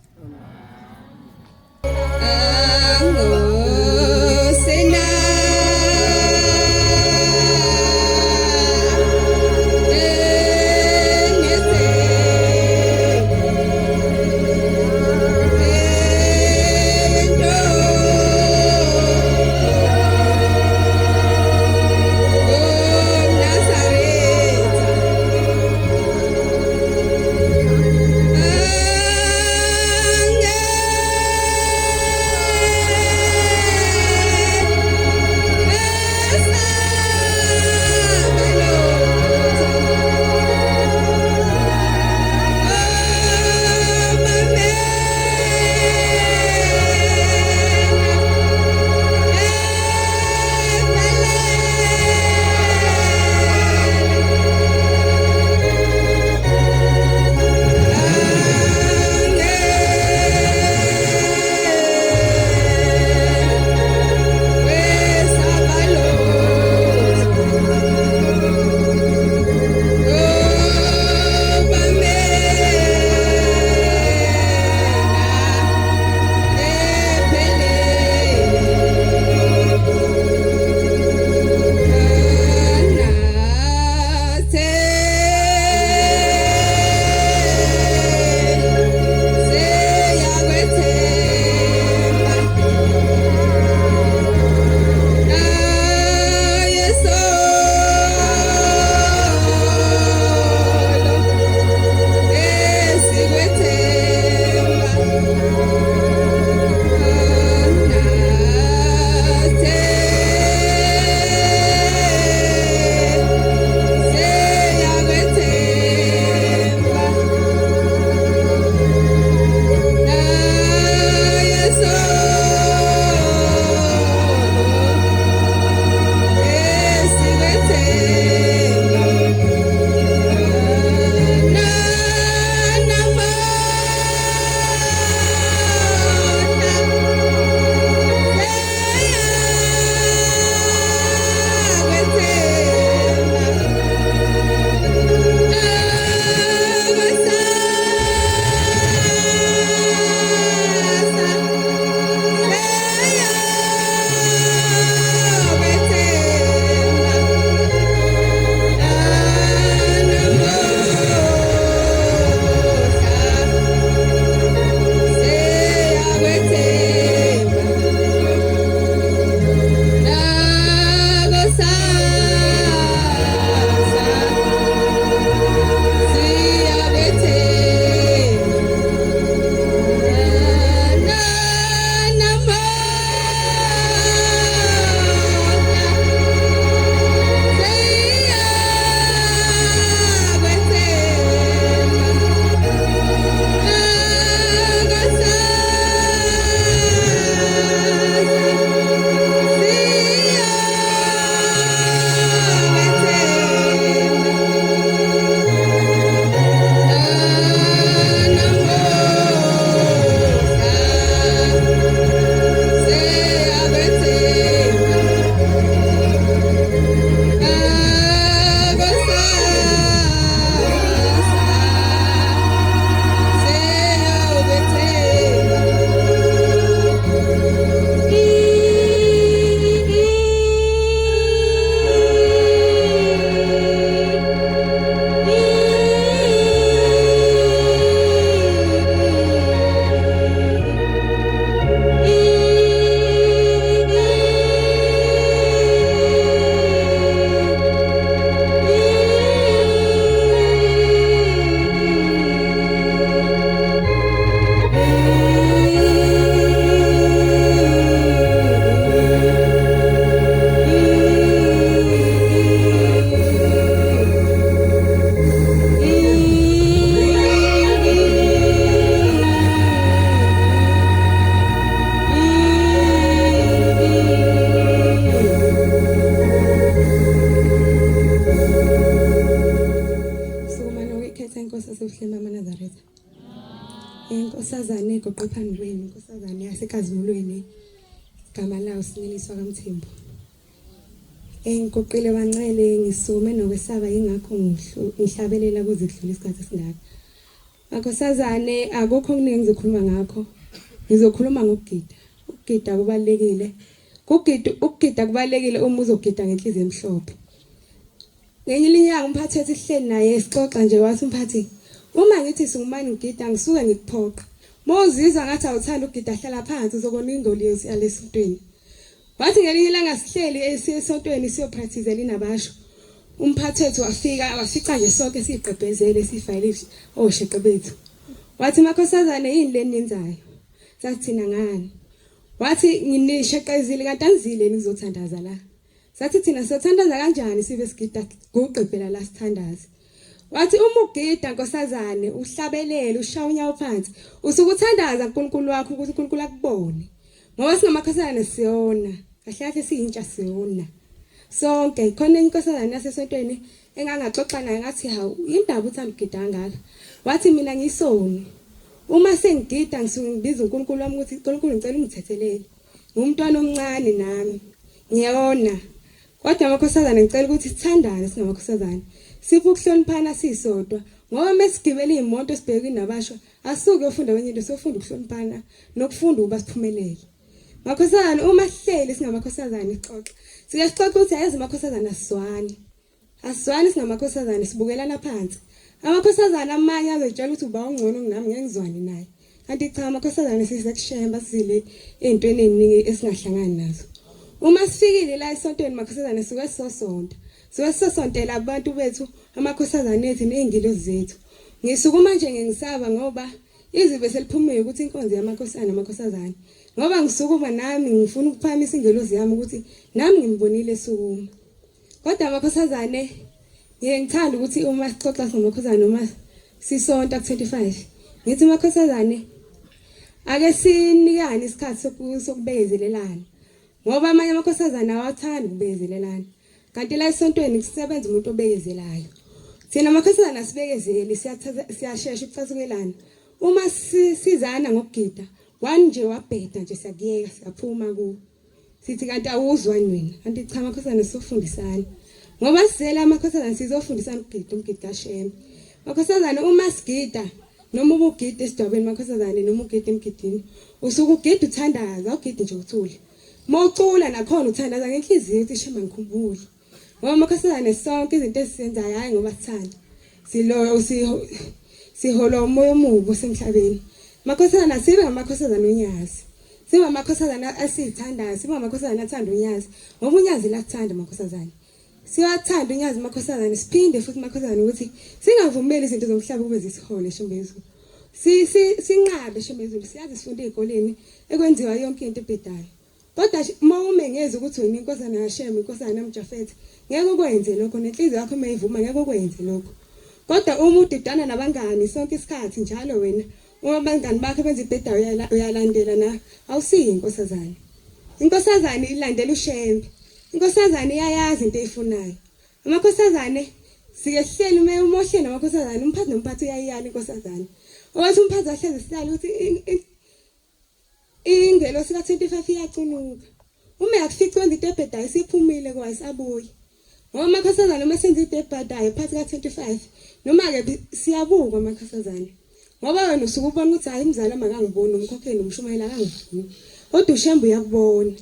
nasebuhlema amaNazaretha. Inkosazane egoqwe phambi kwenu, inkosazane yaseKazimulweni, igama layo Singeliswa kaMthembu. Engigoqile wancele ngisume nokwesaba ingakho ngihlabelela kuzidlula isikhathi esingaka. Makhosazane akukho okuningi ngizokhuluma ngakho. Ngizokhuluma ngokugida. Ukugida kubalekile. Ukugida kubalekile uma uzogida ngenhliziyo emhlophe. Ngenye inyanga umphathi ethi sihleli naye sixoxa nje wathi umphathi uma ngithi singumani ngigida ngisuke ngikuphoqa. Mawuzizwa ngathi awuthanda ukugida hlala phansi uzobona ingoli yalesontweni. Wathi ngelinye ilanga sihleli esontweni siyopractice linabasho. Umphathi wethu wafica nje sonke siqhebhezele sifayile osheqe bethu. Wathi makhosazane yini le nenzayo? Sathi thina ngani? Wathi nginisheqezile kanti anizile nizothandaza la. Sathi thina sothandaza kanjani sibe sigida kuqephela la sithandaza. Wathi uma ugida nkosazane uhlabelele ushaya unyawo phansi usukuthandaza uNkulunkulu wakho ukuthi uNkulunkulu akubone. Ngoba singamakhosazane siyona, kahle kahle siyintsha siyona. Sonke khona inkosazane yasesontweni engangaxoxa naye ngathi hawu indaba uthanda ukugida kangaka. Wathi mina ngisoni. Uma sengigida ngisuke ngibiza uNkulunkulu wami ukuthi uNkulunkulu ngicela ungithethelele. Ngumntwana omncane nami. Ngiyabona. Kodwa amakhosazane ngicela ukuthi sithandane singamakhosazane. Sipho ukuhloniphana sisodwa. Ngoba mesigibela imoto sibheke inabasho asuke ufunda kwenye into sofunda ukuhloniphana nokufunda uba siphumelele. Makhosazane uma sihleli singamakhosazane ixoxa. Siyasixoxa ukuthi ayazi amakhosazane asizwani. Asizwani singamakhosazane sibukelana phansi. Amakhosazane amanye azotshela ukuthi uba ungcono nginami ngeke ngizwane naye. Kanti cha amakhosazane sisekushemba sizile ezintweni eziningi esingahlangani nazo. Uma sifikile la esontweni makhosazane suke sisonto. Suke sisontela abantu bethu amakhosazane ethu nezingilozi zethu. Ngisukuma nje ngisaba ngoba izibe seliphumile ukuthi inkonzo yamakhosana amakhosazane. Ngoba ngisukuma nami ngifuna ukuphamisa ingelozi yami ukuthi nami ngimbonile sukuma. Kodwa amakhosazane ngiyengithanda ukuthi uma sixoxa ngamakhosazane noma sisonto ku25 ngithi amakhosazane ake sinikane isikhathi sokubekezelelana. Ngoba amanye amakhosazane awathanda ukubekezelelana. Kanti la esontweni kusebenza umuntu obekezelayo. Thina amakhosazane asibekezeli siyashesha ukuthathukelana. Uma sizana ngokugida wanje wabheda nje siyakuyeka siyaphuma ku. Sithi kanti awuzwani wena. Kanti cha amakhosazane sofundisana. Ngoba sizela amakhosazane sizofundisana ukugida umgida kashembe. Amakhosazane uma sigida noma ubugida esidabeni amakhosazane noma ugida emgidini usuke ugida uthandaza ugida nje uthule. Mawucula nakhona uthandaza ngenhliziyo uthi shema ngikhumbule. Ngoba amakhosazane sonke izinto esizenzayo hayi ngoba sithanda. Sihola umoya omubi osemhlabeni. Amakhosazane asibe ngamakhosazane onyazi. Sibe amakhosazane asithandayo, sibe ngamakhosazane athanda unyazi. Ngoba unyazi lakuthanda amakhosazane. Siyathanda unyazi amakhosazane siphinde futhi amakhosazane ukuthi singavumeli izinto zomhlaba kube zisihole eshembezulu. Sinqabe eshembezulu siyazi sifunde ezikoleni ekwenziwa yonke into ebhedayo. Kodwa uma umengeza ukuthi wena inkosana yashema inkosana namjafethe ngeke ukwenze lokho nenhliziyo yakho mayivuma ngeke ukwenze lokho. Kodwa uma udidana nabangani sonke isikhathi njalo wena uma abangani bakho benza ibhedayo uyalandela na awusiyi inkosazane. Inkosazane ilandela ushembe. Inkosazane iyayazi into eyifunayo. Amakhosazane siyehleli umohleni amakhosazane umphathi uyayiyala inkosazane. Owathi umphathi ahleze sihlala ukuthi ingelo sika25 iyacunuka. Uma yakufika kwenza into ebhedayo siphumile kwayisabuya. Ngoba amakhosazane uma senza into ebhedayo phansi ka25 noma ke siyabuka amakhosazane. Ngoba wena usuke ubona ukuthi hayi umzali makangiboni umkhokheli umshumayela akangiboni. Kodwa ushembe uyakubona.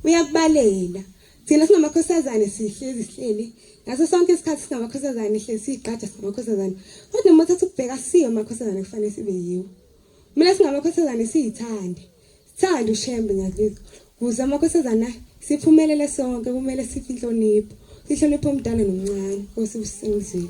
Uyakubalela. Thina singamakhosazane sihleli ngaso sonke isikhathi singamakhosazane sihlezi siqhaja singamakhosazane. Kodwa uma uthatha ukubheka siyo amakhosazane kufanele sibe yiwo. Mina singamakhosazane siyithande. Sithanda ushembe ngazizwe. Kuze amakhosazana siphumelele sonke kumele sife inhlonipho. Sihloniphe umdala nomncane osibusengizwe.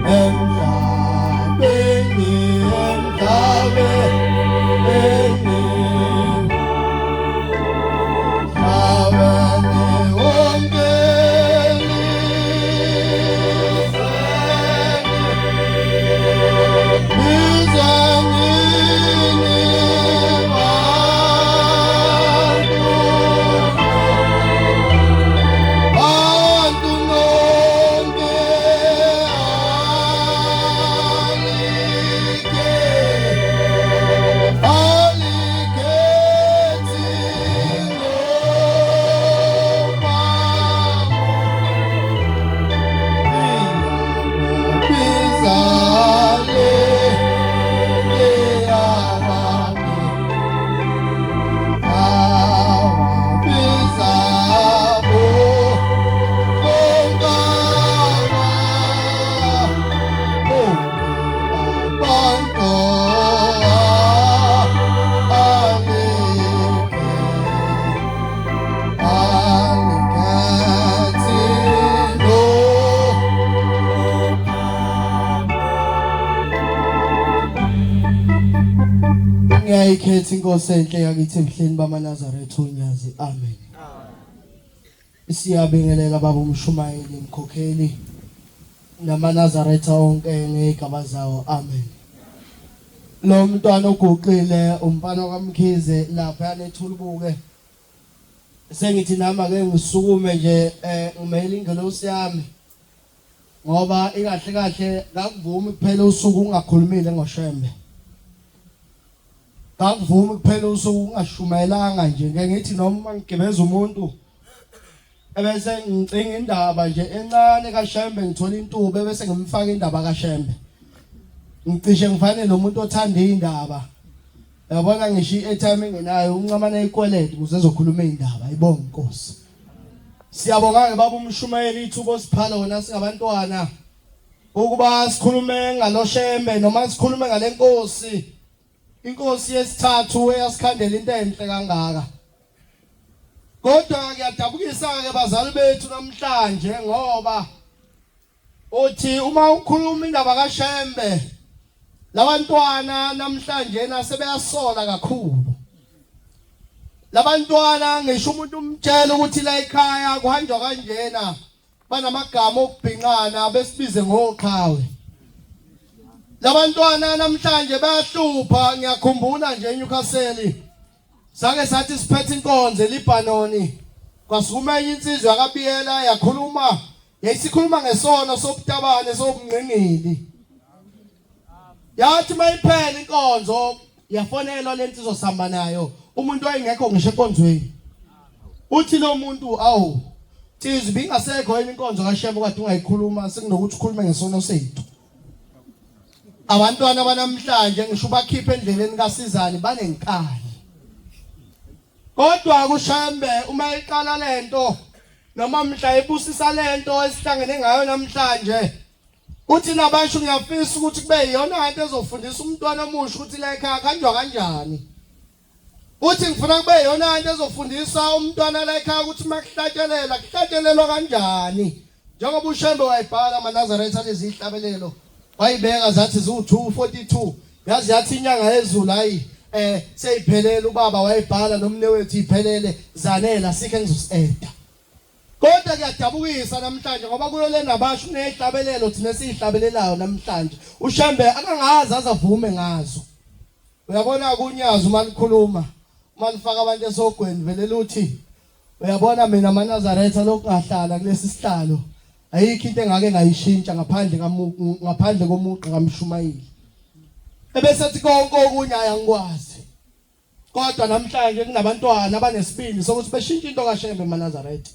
Emhlabeni, emhlabeni, ngiyayikhetha inkosi enhle yakithi ebuhleni bamaNazaretha uNyazi. Amen. Siyabingelela baba uMshumayeli Mkhokheli namaNazaretha onke ngegaba zawo. Amen. Lo mntwana oguqile umfana kaMkhize lapha yanethulubuke. Sengithi nama ke ngisukume nje ngimele ingelosi yami ngoba ikahle kahle ngakuvuma kuphela usuku ungakhulumile ngoShembe. Ngakuvuma kuphela usuku ungashumayelanga nje ngeke ngithi noma ngigibeza umuntu ebese ngicinga indaba nje encane kaShembe ngithola intuba bese ngimfaka indaba kaShembe. Ngicishe ngifanele nomuntu othanda indaba. Yabona ngisho i-airtime engenayo uncamana ekwelete ukuze ezokhuluma indaba. Ayibonge Nkosi. Siyabonga ke baba uMshumayeli ithuba osiphala wona singabantwana ukuba sikhulume ngaloShembe noma sikhulume ngalenkosi. Inkosi yesithathu eyasikhandela into enhle kangaka. Kodwa ngiyadabukisa ke bazali bethu namhlanje ngoba uthi uma ukhuluma indaba kaShembe labantwana namhlanje nasebeyasola kakhulu. Labantwana ngisho umuntu umtshela ukuthi la ekhaya kuhanjwa kanjena banamagama okubhinqana besibize ngoqhawe. Labantwana namhlanje bayahlupha. Ngiyakhumbula nje eNewcastle sake sathi siphethe inkonzo eLibanoni kwasukuma insizwe yakabiyela yakhuluma yayisikhuluma ngesono sobutabane sobungqingili. Yathi mayiphela inkonzo yafonelwa lensizwe sihamba nayo umuntu oyingekho ngisho enkonzweni. Uthi lo muntu awu Tizwe bingasekho yini inkonzo kaShembe kade ungayikhuluma sekunokuthi ukhulume ngesono sethu. Abantwana banamhlanje ngisho bakhipha endleleni kaSizani banenkani. Kodwa kuShembe uma iqala lento noma mhla ebusisa lento esihlangene ngayo namhlanje uthi nabasho ngiyafisa ukuthi kube yiyona into ezofundisa umntwana omusha ukuthi la ekhaya kanjwa kanjani. Uthi ngifuna kube yiyona into ezofundisa umntwana la ekhaya ukuthi makuhlatshelela kuhlatshelelwa kanjani. Njengoba uShembe wayibhala amaNazaretha lezi ihlabelelo wayibeka zathi zu242 yazi yathi inyanga yezulu hayi seyiphelele ubaba wayibhala nomnewethu iphelele zanela sikhe ngizoseda. Kodwa kuyadabukisa namhlanje ngoba kuyo le nabasho nehlabelelo thina sihlabelelayo namhlanje uShembe akangazi azavume ngazo. Uyabona kunyazi uma likhuluma uma lifaka abantu esogweni vele luthi uyabona mina amaNazaretha lokungahlala kulesi sihlalo ayikho into engake ngayishintsha ngaphandle komuqa kaMshumayeli. Ebese ethi konke okunye ayangikwazi. Kodwa namhlanje kunabantwana abanesibindi sokuthi beshintshe into kaShembe eManazaretha.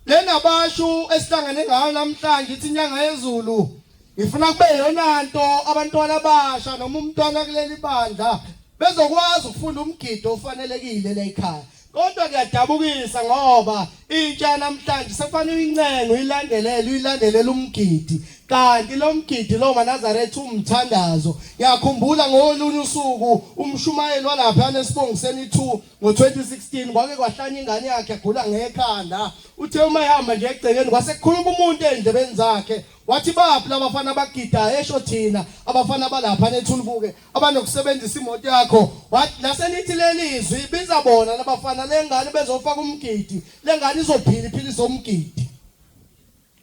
Lena basho esihlangene ngayo namhlanje ithi inyanga yezulu ngifuna kube yona nto abantwana abasha noma umntwana kuleli bandla bezokwazi ukufunda umgido ofanelekile la ekhaya. Kodwa kuyadabukisa ngoba intsha namhlanje sekufanele incengo uyilandelela umgidi. Kanti lo mgidi lo maNazaretha umthandazo. Ngiyakhumbula ngolunye usuku uMshumayeli walapha eSibongiseni 2 ngo2016 kwake kwahlanya ingane yakhe egula ngekhanda. Uthe uma ehamba nje egcekeni kwase kukhuluma umuntu endlebeni zakhe. Wathi baphi labafana abagidayo esho thina abafana balapha nethulubuke abanokusebenzisa imoto yakho. Wathi lasenithi lelizwi biza bona labafana lengane bezofaka umgidi. Lengane izophila iphilisa umgidi.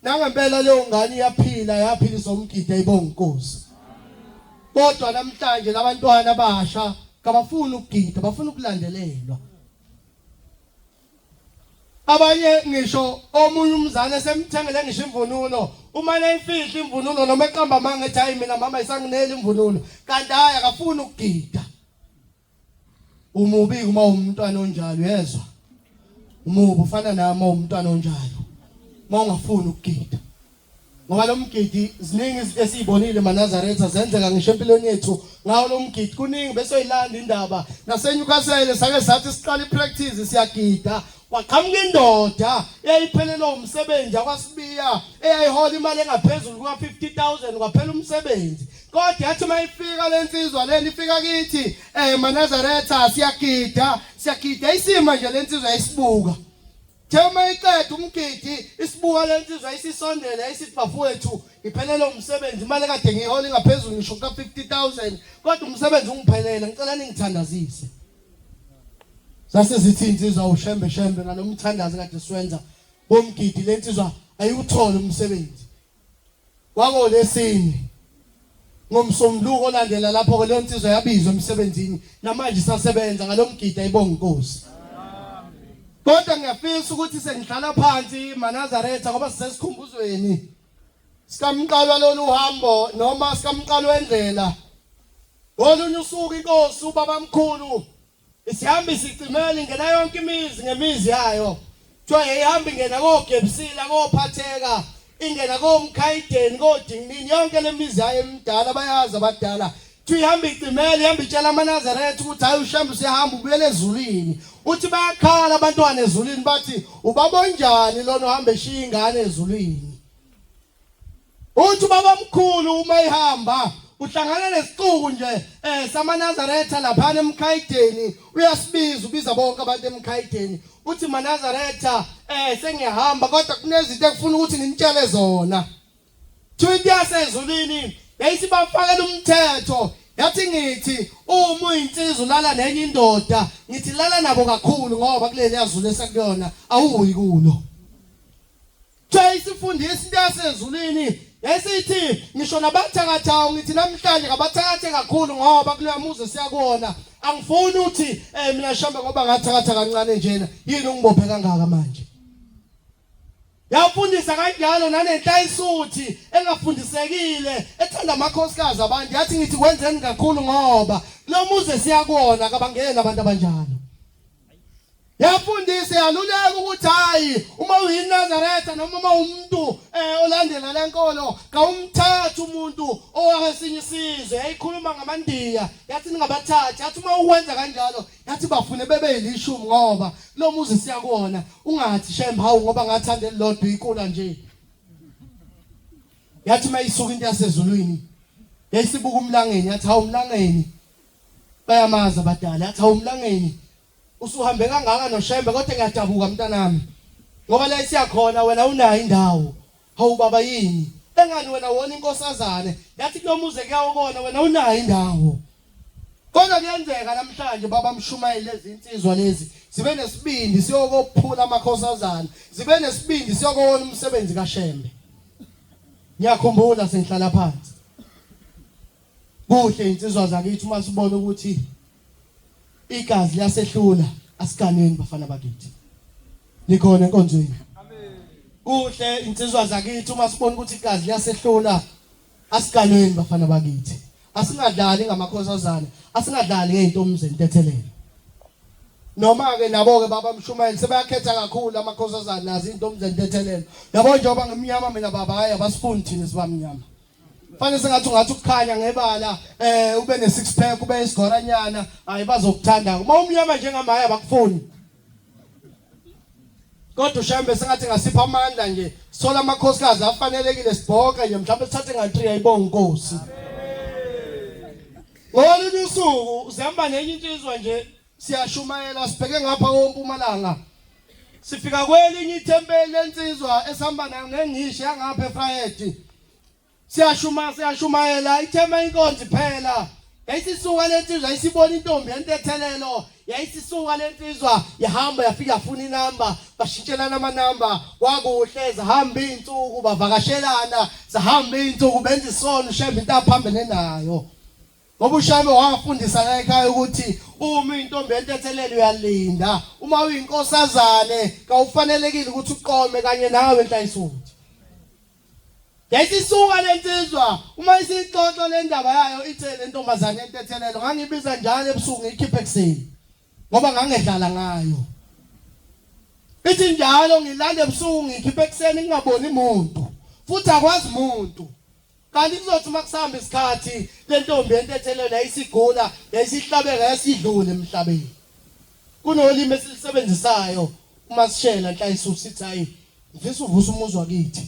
Nangempela leyo ngane yaphilisa umgidi ayibonga Nkosi. Kodwa namhlanje labantwana abasha kabafuni ukugida bafuna ukulandelelwa. Abanye ngisho omunye umzane semthengele ngisho imvunulo uma nayifihla imvunulo noma eqamba manga ethi hayi mina mama isanginele imvunulo kanti hayi akafuni ukugida. Umubi uma umntwana onjalo yezwa. Umubi ufana nami umntwana onjalo. Mawungafuni ukugida. Ngoba lo mgidi ziningi izinto esizibonile eManazaretha zenzeka ngisho empilweni yethu ngawo lo mgidi kuningi bese uyilanda indaba naseNewcastle sake sathi siqala ipractice siyagida kwaqhamuka indoda eyayiphelelwe umsebenzi akwasibiya eyayihola imali engaphezulu kwa50,000 kwaphela umsebenzi. Kodwa yathi mayifika lensizwa leni ifika kithi eManazaretha siyagida isima nje lensizwa yisibuka. Thema iqeda umgidi isibuka lensizwa isisondela isithi bafowethu ngiphelele umsebenzi imali kade ngihola ngaphezulu ngisho ka 50,000 kodwa umsebenzi ungiphelele ngicela ningithandazise. Sase zithi insizwa ushembe nganomthandazi kade siwenza bomgidi lensizwa ayuthole umsebenzi. Kwako lesini ngomsombuluko olandela lapho ke lensizwa yabizwa emsebenzini namanje sasebenza ngalomgidi ayibonga inkosi. Kodwa ngiyafisa ukuthi sengihlala phansi eManazaretha ngoba sisesikhumbuzweni sikamqalwa lolu hambo noma sikamqalo wendlela. Olunye usuku inkosi ubabamkhulu isihamba isicimela ingena yonke imizi ngemizi yayo. Kuthiwa yayihamba ingena kogebsila kophatheka ingena komkhayideni kodingini yonke lemizi yayo emidala bayazi abadala. Kuthiwa ihamba icimela ihamba itshela aManazaretha ukuthi hayi ushambe siyahamba ubuyele ezulwini. Uthi bayakhala abantwana ezulwini bathi ubaba onjani lona uhamba eshiya ingane ezulwini. Uthi babamkhulu uma ihamba uhlangana nesixuku nje saManazaretha lapha emkhayideni uyasibiza ubiza bonke abantu emkhayideni. Uthi Manazaretha sengiyahamba kodwa kunezinto ekufuna ukuthi nginitshele zona. Twinti yasezulwini yayisibafakela umthetho yathi ngithi uma uyinsizwa ulala nenye indoda ngithi lala nabo kakhulu ngoba kuleli yazulu esakuyona awuyi kulo. Isifundisa into yasezulwini yasithi ngisho nabathakathayo ngithi namhlanje ngabathakathe kakhulu ngoba kuleya muzi siyakona angifuni uthi mina shambe ngoba ngathakatha kancane njena yini ungibophe kangaka manje. Yafundisa kanjalo nanenhlayisuthi engafundisekile ethanda amakhosikazi abantu yathi ngithi kwenzeni kakhulu ngoba lo muzi siyakona kabangena abantu abanjalo. Yafundisa yaluleka ukuthi hayi uma uyinazaretha noma uma umuntu olandela lenkolo kawumthatha umuntu owakesinye isizwe yayikhuluma ngamaNdiya yathi ningabathatha yathi uma ukwenza kanjalo yathi bafune bebe yilishumi ngoba lo muzi siyakona ungathi shembe hawu ngoba ngathanda elilodwa ikula nje. Yathi mayisuka into yasezulwini yayisibuka umlangeni yathi hawu umlangeni bayamaza abadala yathi hawu umlangeni usuhambe kangaka noshembe kodwa ngiyadabuka mntanami ngoba la siyakhona wena unayo indawo hawu baba yini engani wena wona inkosazane yathi kulomuze kuyawubona wena unayo indawo. Kodwa kuyenzeka namhlanje baba mshumayeli lezi insizwa lezi zibe nesibindi siyokophula amakhosazana zibe nesibindi siyokona umsebenzi kaShembe. Ngiyakhumbula sengihlala phansi kuhle insizwa zakithi uma sibona ukuthi igazi liyasehlula asiganeni bafana bakithi nikhona enkonzweni. Amen. Kuhle insizwa zakithi uma sibona ukuthi igazi liyasehlula asiganeni bafana bakithi. Asingadlali ngamakhosazana, asingadlali ngeintombi zentethelelo. Noma ke nabo ke baba mshumayeli sebayakhetha kakhulu amakhosazana nazi intombi zentethelelo. Yabo njengoba ngimnyama mina baba hayi abasifundi thina sibamnyama. Fanele sengathi ungathi ukukhanya ngebala ube ne6 pack ube isigoranyana hayi bazokuthanda uma umnyama njengamaya abakufuni. Kodwa uShembe sengathi ngasipha amandla nje sola amakhosikazi afanelekile sibhoka nje mhlawumbe sithathe nga3 ayibonga inkosi. Ngolunye usuku uzihamba nenye insizwa nje siyashumayela sibheke ngapha koMpumalanga sifika kwelinye ithempeli lensizwa esihamba nayo ngengisho yangapha eFriday. Siyashumayela ithema inkonzi phela yayisisuka lensizwa yayisibona intombi yentethelelo yayisisuka lensizwa yahamba yafika yafuna inamba bashintshelana amanamba kwakuhle zahamba izinsuku bavakashelana zahamba izinsuku benza isono uShembe into aphambene nayo ngoba uShembe wafundisa la ekhaya ukuthi uma intombi yentethelelo uyalinda uma uyinkosazane kawufanelekile ukuthi uqome kanye nawe enhlayisuthi. Yayisisuka lensizwa uma isixoxo lendaba yayo ithe lentombazane yentethelelo ngangibiza njalo ebusuku ngikhiphe ekseni ngoba ngangedlala ngayo. Ithi njalo ngilande ebusuku ngikhiphe ekseni ngingaboni umuntu futhi akwazi umuntu. Kanti kuzothi makusihamba isikhathi lentombi yentethelelo yayisigula yayisihlabeka yasidlule emhlabeni. Kunolimi esilisebenzisayo uma sishela enhlayisuthi sithi hayi mfisa uvusa umuzi wakithi.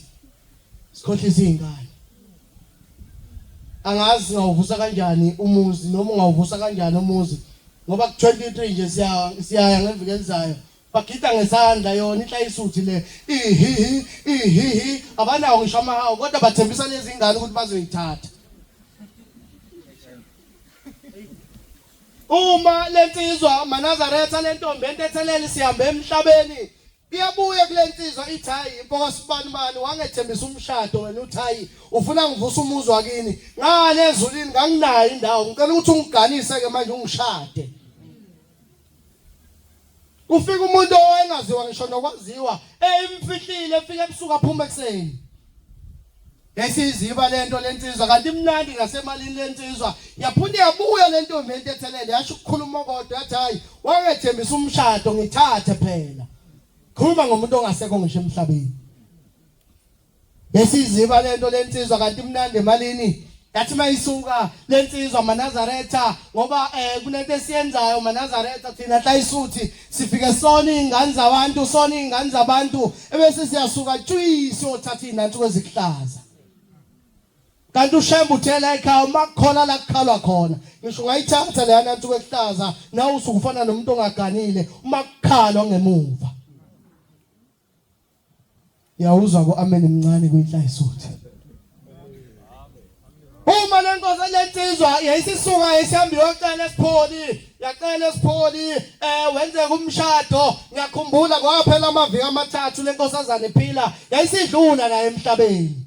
Sikhohlisa izingane. Angazi ngawuvusa kanjani umuzi noma ungawuvusa kanjani umuzi ngoba ku23 nje siyaya ngeviki elizayo bagida ngesandla yona inhlayisuthi le ihihi abanawo ngisho amahawu kodwa bathembisa lezi ingane ukuthi bazoyithatha. Uma lensizwa maNazaretha lentombi entetheleli sihambe emhlabeni iyabuya kulensizwa ithi hayi impoko sibanibani wangethembisa umshado wena uthi hayi ufuna ngivusa umuzi wakini ngale ezulini nganginayo indawo ngicela ukuthi ungiganise ke manje ungishade. Kufika umuntu owengaziwa ngisho nokwaziwa emfihlile efika ebusuku aphuma ekseni. Yasiziba lento lensizwa kanti imnandi ngasemalini lensizwa yaphinde yabuya lentombi entethelele yasho ukukhuluma kodwa yathi hayi wangethembisa umshado ngithathe phela. Khuluma ngomuntu ongasekho ngisho emhlabeni. Yasiziba lento lensizwa kanti imnandi emalini yathi mayisuka lensizwa maNazaretha ngoba kunento esiyenzayo maNazaretha thina hlayisuthi sifike sona izingane zabantu ebese siyasuka twi siyothatha inantshu ezihlaza. Kanti uShembe uthela ekhaya makukhona la kukhalwa khona ngisho ungayithatha leya nantshu ezihlaza nawe usukufana nomuntu ongaganile uma kukhalwa ngemuva. Yawuzwa ko amen emncane kuyinhlayisuthi. Uma lenkosi lensizwa yayisisuka yayihamba yocela esipholi wenze kumshado ngiyakhumbula kwaphela amaviki amathathu lenkosazana ephila yayisidlula la emhlabeni.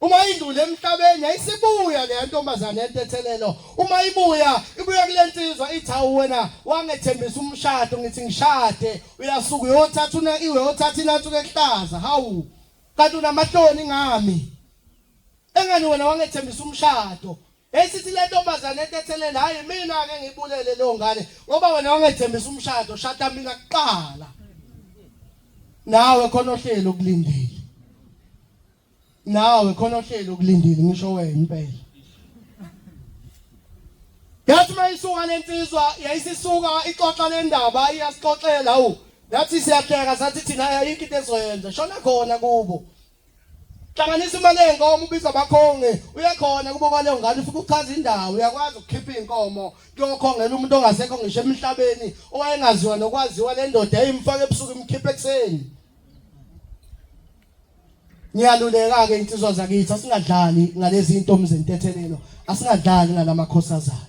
Uma indlule emhlabeni yayisibuya le ntombazana yentethelelo uma ibuya kulensizwa ithi hawu wena wangethembisa umshado ngithi ngishade uyasuka uyothatha inantshu ehlaza hawu kanti unamahloni ngami engani wena wangethembisa umshado. Esithi le ntombazana entethelele hayi mina ke ngibulele lo ngane ngoba wena wangethembisa umshado shada mina kuqala. Nawe khona ohlelo ukulindile. Nawe khona ohlelo ukulindile ngisho wena impela. Yathi mayisuka lensizwa yayisisuka ixoxa lendaba iyasixoxela hawu yathi siyahleka sathi thina ayikho into ezoyenza shona khona kubo. Hlanganisa imali yenkomo ubiza abakhonge uyakhona kubo kwaleyo ngane ufika uchaza indawo uyakwazi ukukhipha inkomo kuyokhongela umuntu ongasekho ngisho emhlabeni owayengaziwa nokwaziwa le ndoda eyimfaka ebusuku imkhipha ekseni. Ngiyaluleka ke insizwa zakithi asingadlali ngalezi intombi zentethelelo asingadlali ngalamakhosazana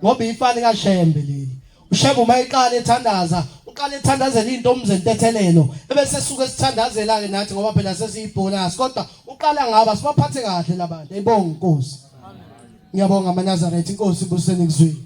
ngoba ifani kaShembe leli. uShembe uma iqala ethandaza uqala ethandazela intombi zentethelelo ebese esuka esithandazela ke nathi ngoba phela sesiyibonus kodwa uqala ngaba sibaphathe kahle labantu. Ayibonga inkosi. Ngiyabonga maNazaretha inkosi ibuseni kuzwini.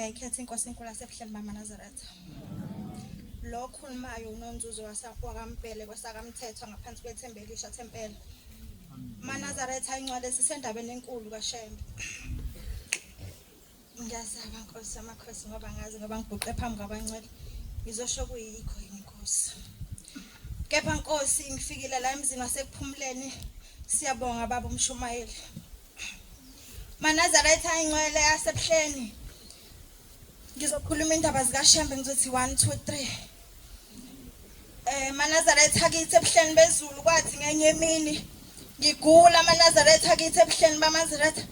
ngiyayikhetha inkosi enkulu yasebuhleni bamaNazaretha. Lo khulumayo uNonzuzo wakwaMpele kwesakamthetho ngaphansi kwethemba elisha thempela. MaNazaretha ingcwele sisendabeni enkulu kaShembe. Ngiyasaba Nkosi yamakhosi ngoba ngazi ngoba ngibhuqe phambi kwabangcwele. Ngizosho kuyikho inkosi. Kepha Nkosi ngifikile la emzini wasekuphumuleni. Siyabonga baba uMshumayeli. MaNazaretha ingcwele yasebuhleni. Ngizokhuluma indaba zikaShembe ngizothi 1 2 3. MaNazaretha kithi ebuhleni bezulu kwathi ngenye emini ngigula MaNazaretha kithi ebuhleni bamaNazaretha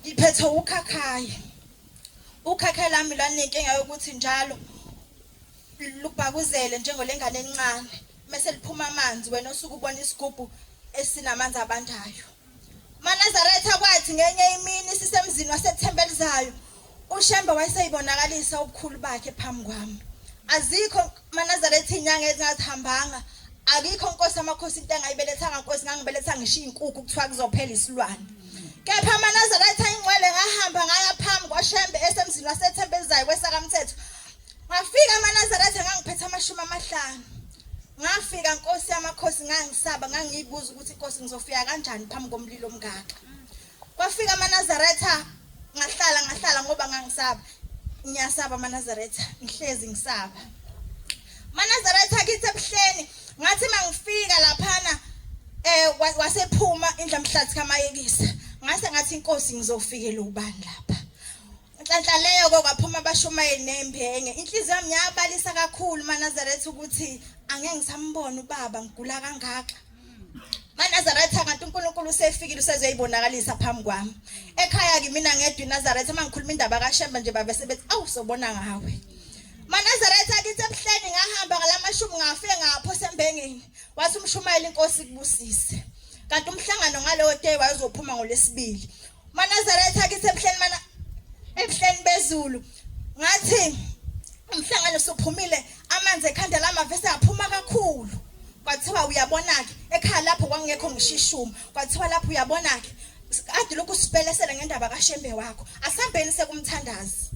ngiphethe ukhakhayi. Ukhakhayi lami lwaninkinga yokuthi njalo lubhakuzele njengolengane encane bese liphuma amanzi wena osuke ubona isigubhu esinamanzi abandayo. MaNazaretha kwathi ngenye imini sisemzini wasethembelizayo uShembe wayeseyibonakalisa ubukhulu bakhe phambi kwami. Azikho MaNazaretha inyanga ezingathambanga. Akikho Nkosi yamakhosi into engayibelethanga Nkosi ngangibeletha ngisho inkukhu kuthiwa kuzophela isilwane. Kepha MaNazaretha ingcwele ngahamba ngaya phambi kwaShembe esemzini wasethembelizayo kwesakamthetho. Ngafika MaNazaretha ngangiphethe 50. Ngafika Nkosi yamakhosi ngangisaba ngangiyibuza ukuthi Nkosi ngizofika kanjani phambi komlilo omngaka. Kwafika MaNazaretha ngahlala ngoba ngangisaba. Ngiyasaba MaNazaretha ngihlezi ngisaba. MaNazaretha kithi ebuhleni ngathi mangifika laphana wasephuma indlamhlathi kaMayekisa. Ngase ngathi inkosi ngizofikela ubani lapha. Inhlanhla leyo kwaphuma abashumayeli nembhenge. Inhliziyo yami yabalisa kakhulu MaNazaretha ukuthi angeke ngisambone ubaba ngigula kangaka. MaNazaretha kanti uNkulunkulu usefikile usezoyibonakalisa phambi kwami. Ekhaya kimi mina ngedwa iNazaretha mangikhuluma indaba kaShembe nje babe sebethi awu sobona ngawe. MaNazaretha kithi ebuhleni ngahamba ngalamashumu ngafike ngaphosa embengeni. Wathi uMshumayeli inkosi kubusise. Kanti umhlangano ngalowo day wayezophuma ngoLesibili. MaNazaretha kithi ebuhleni ebuhleni bezulu. Ngathi umhlangano sophumile amanzi ekhanda lamavese aphuma kakhulu. Kwathiwa uyabona-ke ekhaya lapho kwangekho ngishishuma. Kwathiwa lapho uyabona-ke ade lokhu sipelesele ngendaba kaShembe wakho. Asambeni sekumthandazi.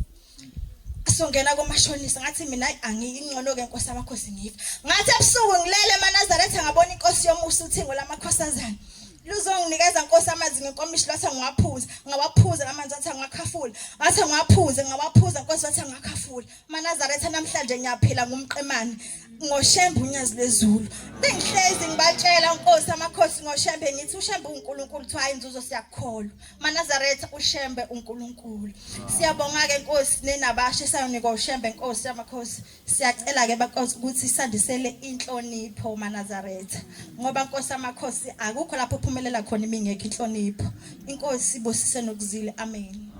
Songena komashonisa ngathi mina angiyingcono ke Nkosi yamakhosi ngifa. Ngathi ebusuku ngilele MaNazaretha ngabona inkosi yomusa uthingo lamakhosazana. Luzonginikeza Nkosi amanzi ngenkomishi lathi ngiwaphuza. Ngawaphuza amanzi athi angakhafula. Ngathi ngawaphuza Nkosi wathi angakhafula. MaNazaretha namhlanje ngiyaphila ngumqemane. NgoShembe unyazi lwezulu. Bengihlezi ngibatshela Nkosi yamakhosi ngoShembe ngithi uShembe uNkulunkulu kuthiwa inzuzo siyakholwa. MaNazaretha uShembe uNkulunkulu. Siyabonga ke Nkosi nenabashe sayonika uShembe Nkosi yamakhosi. Siyacela ke baNkosi ukuthi sandisele inhlonipho MaNazaretha. Ngoba Nkosi yamakhosi akukho lapho uphumelela khona imingekho inhlonipho. Inkosi ibosise nokuzile. Amen.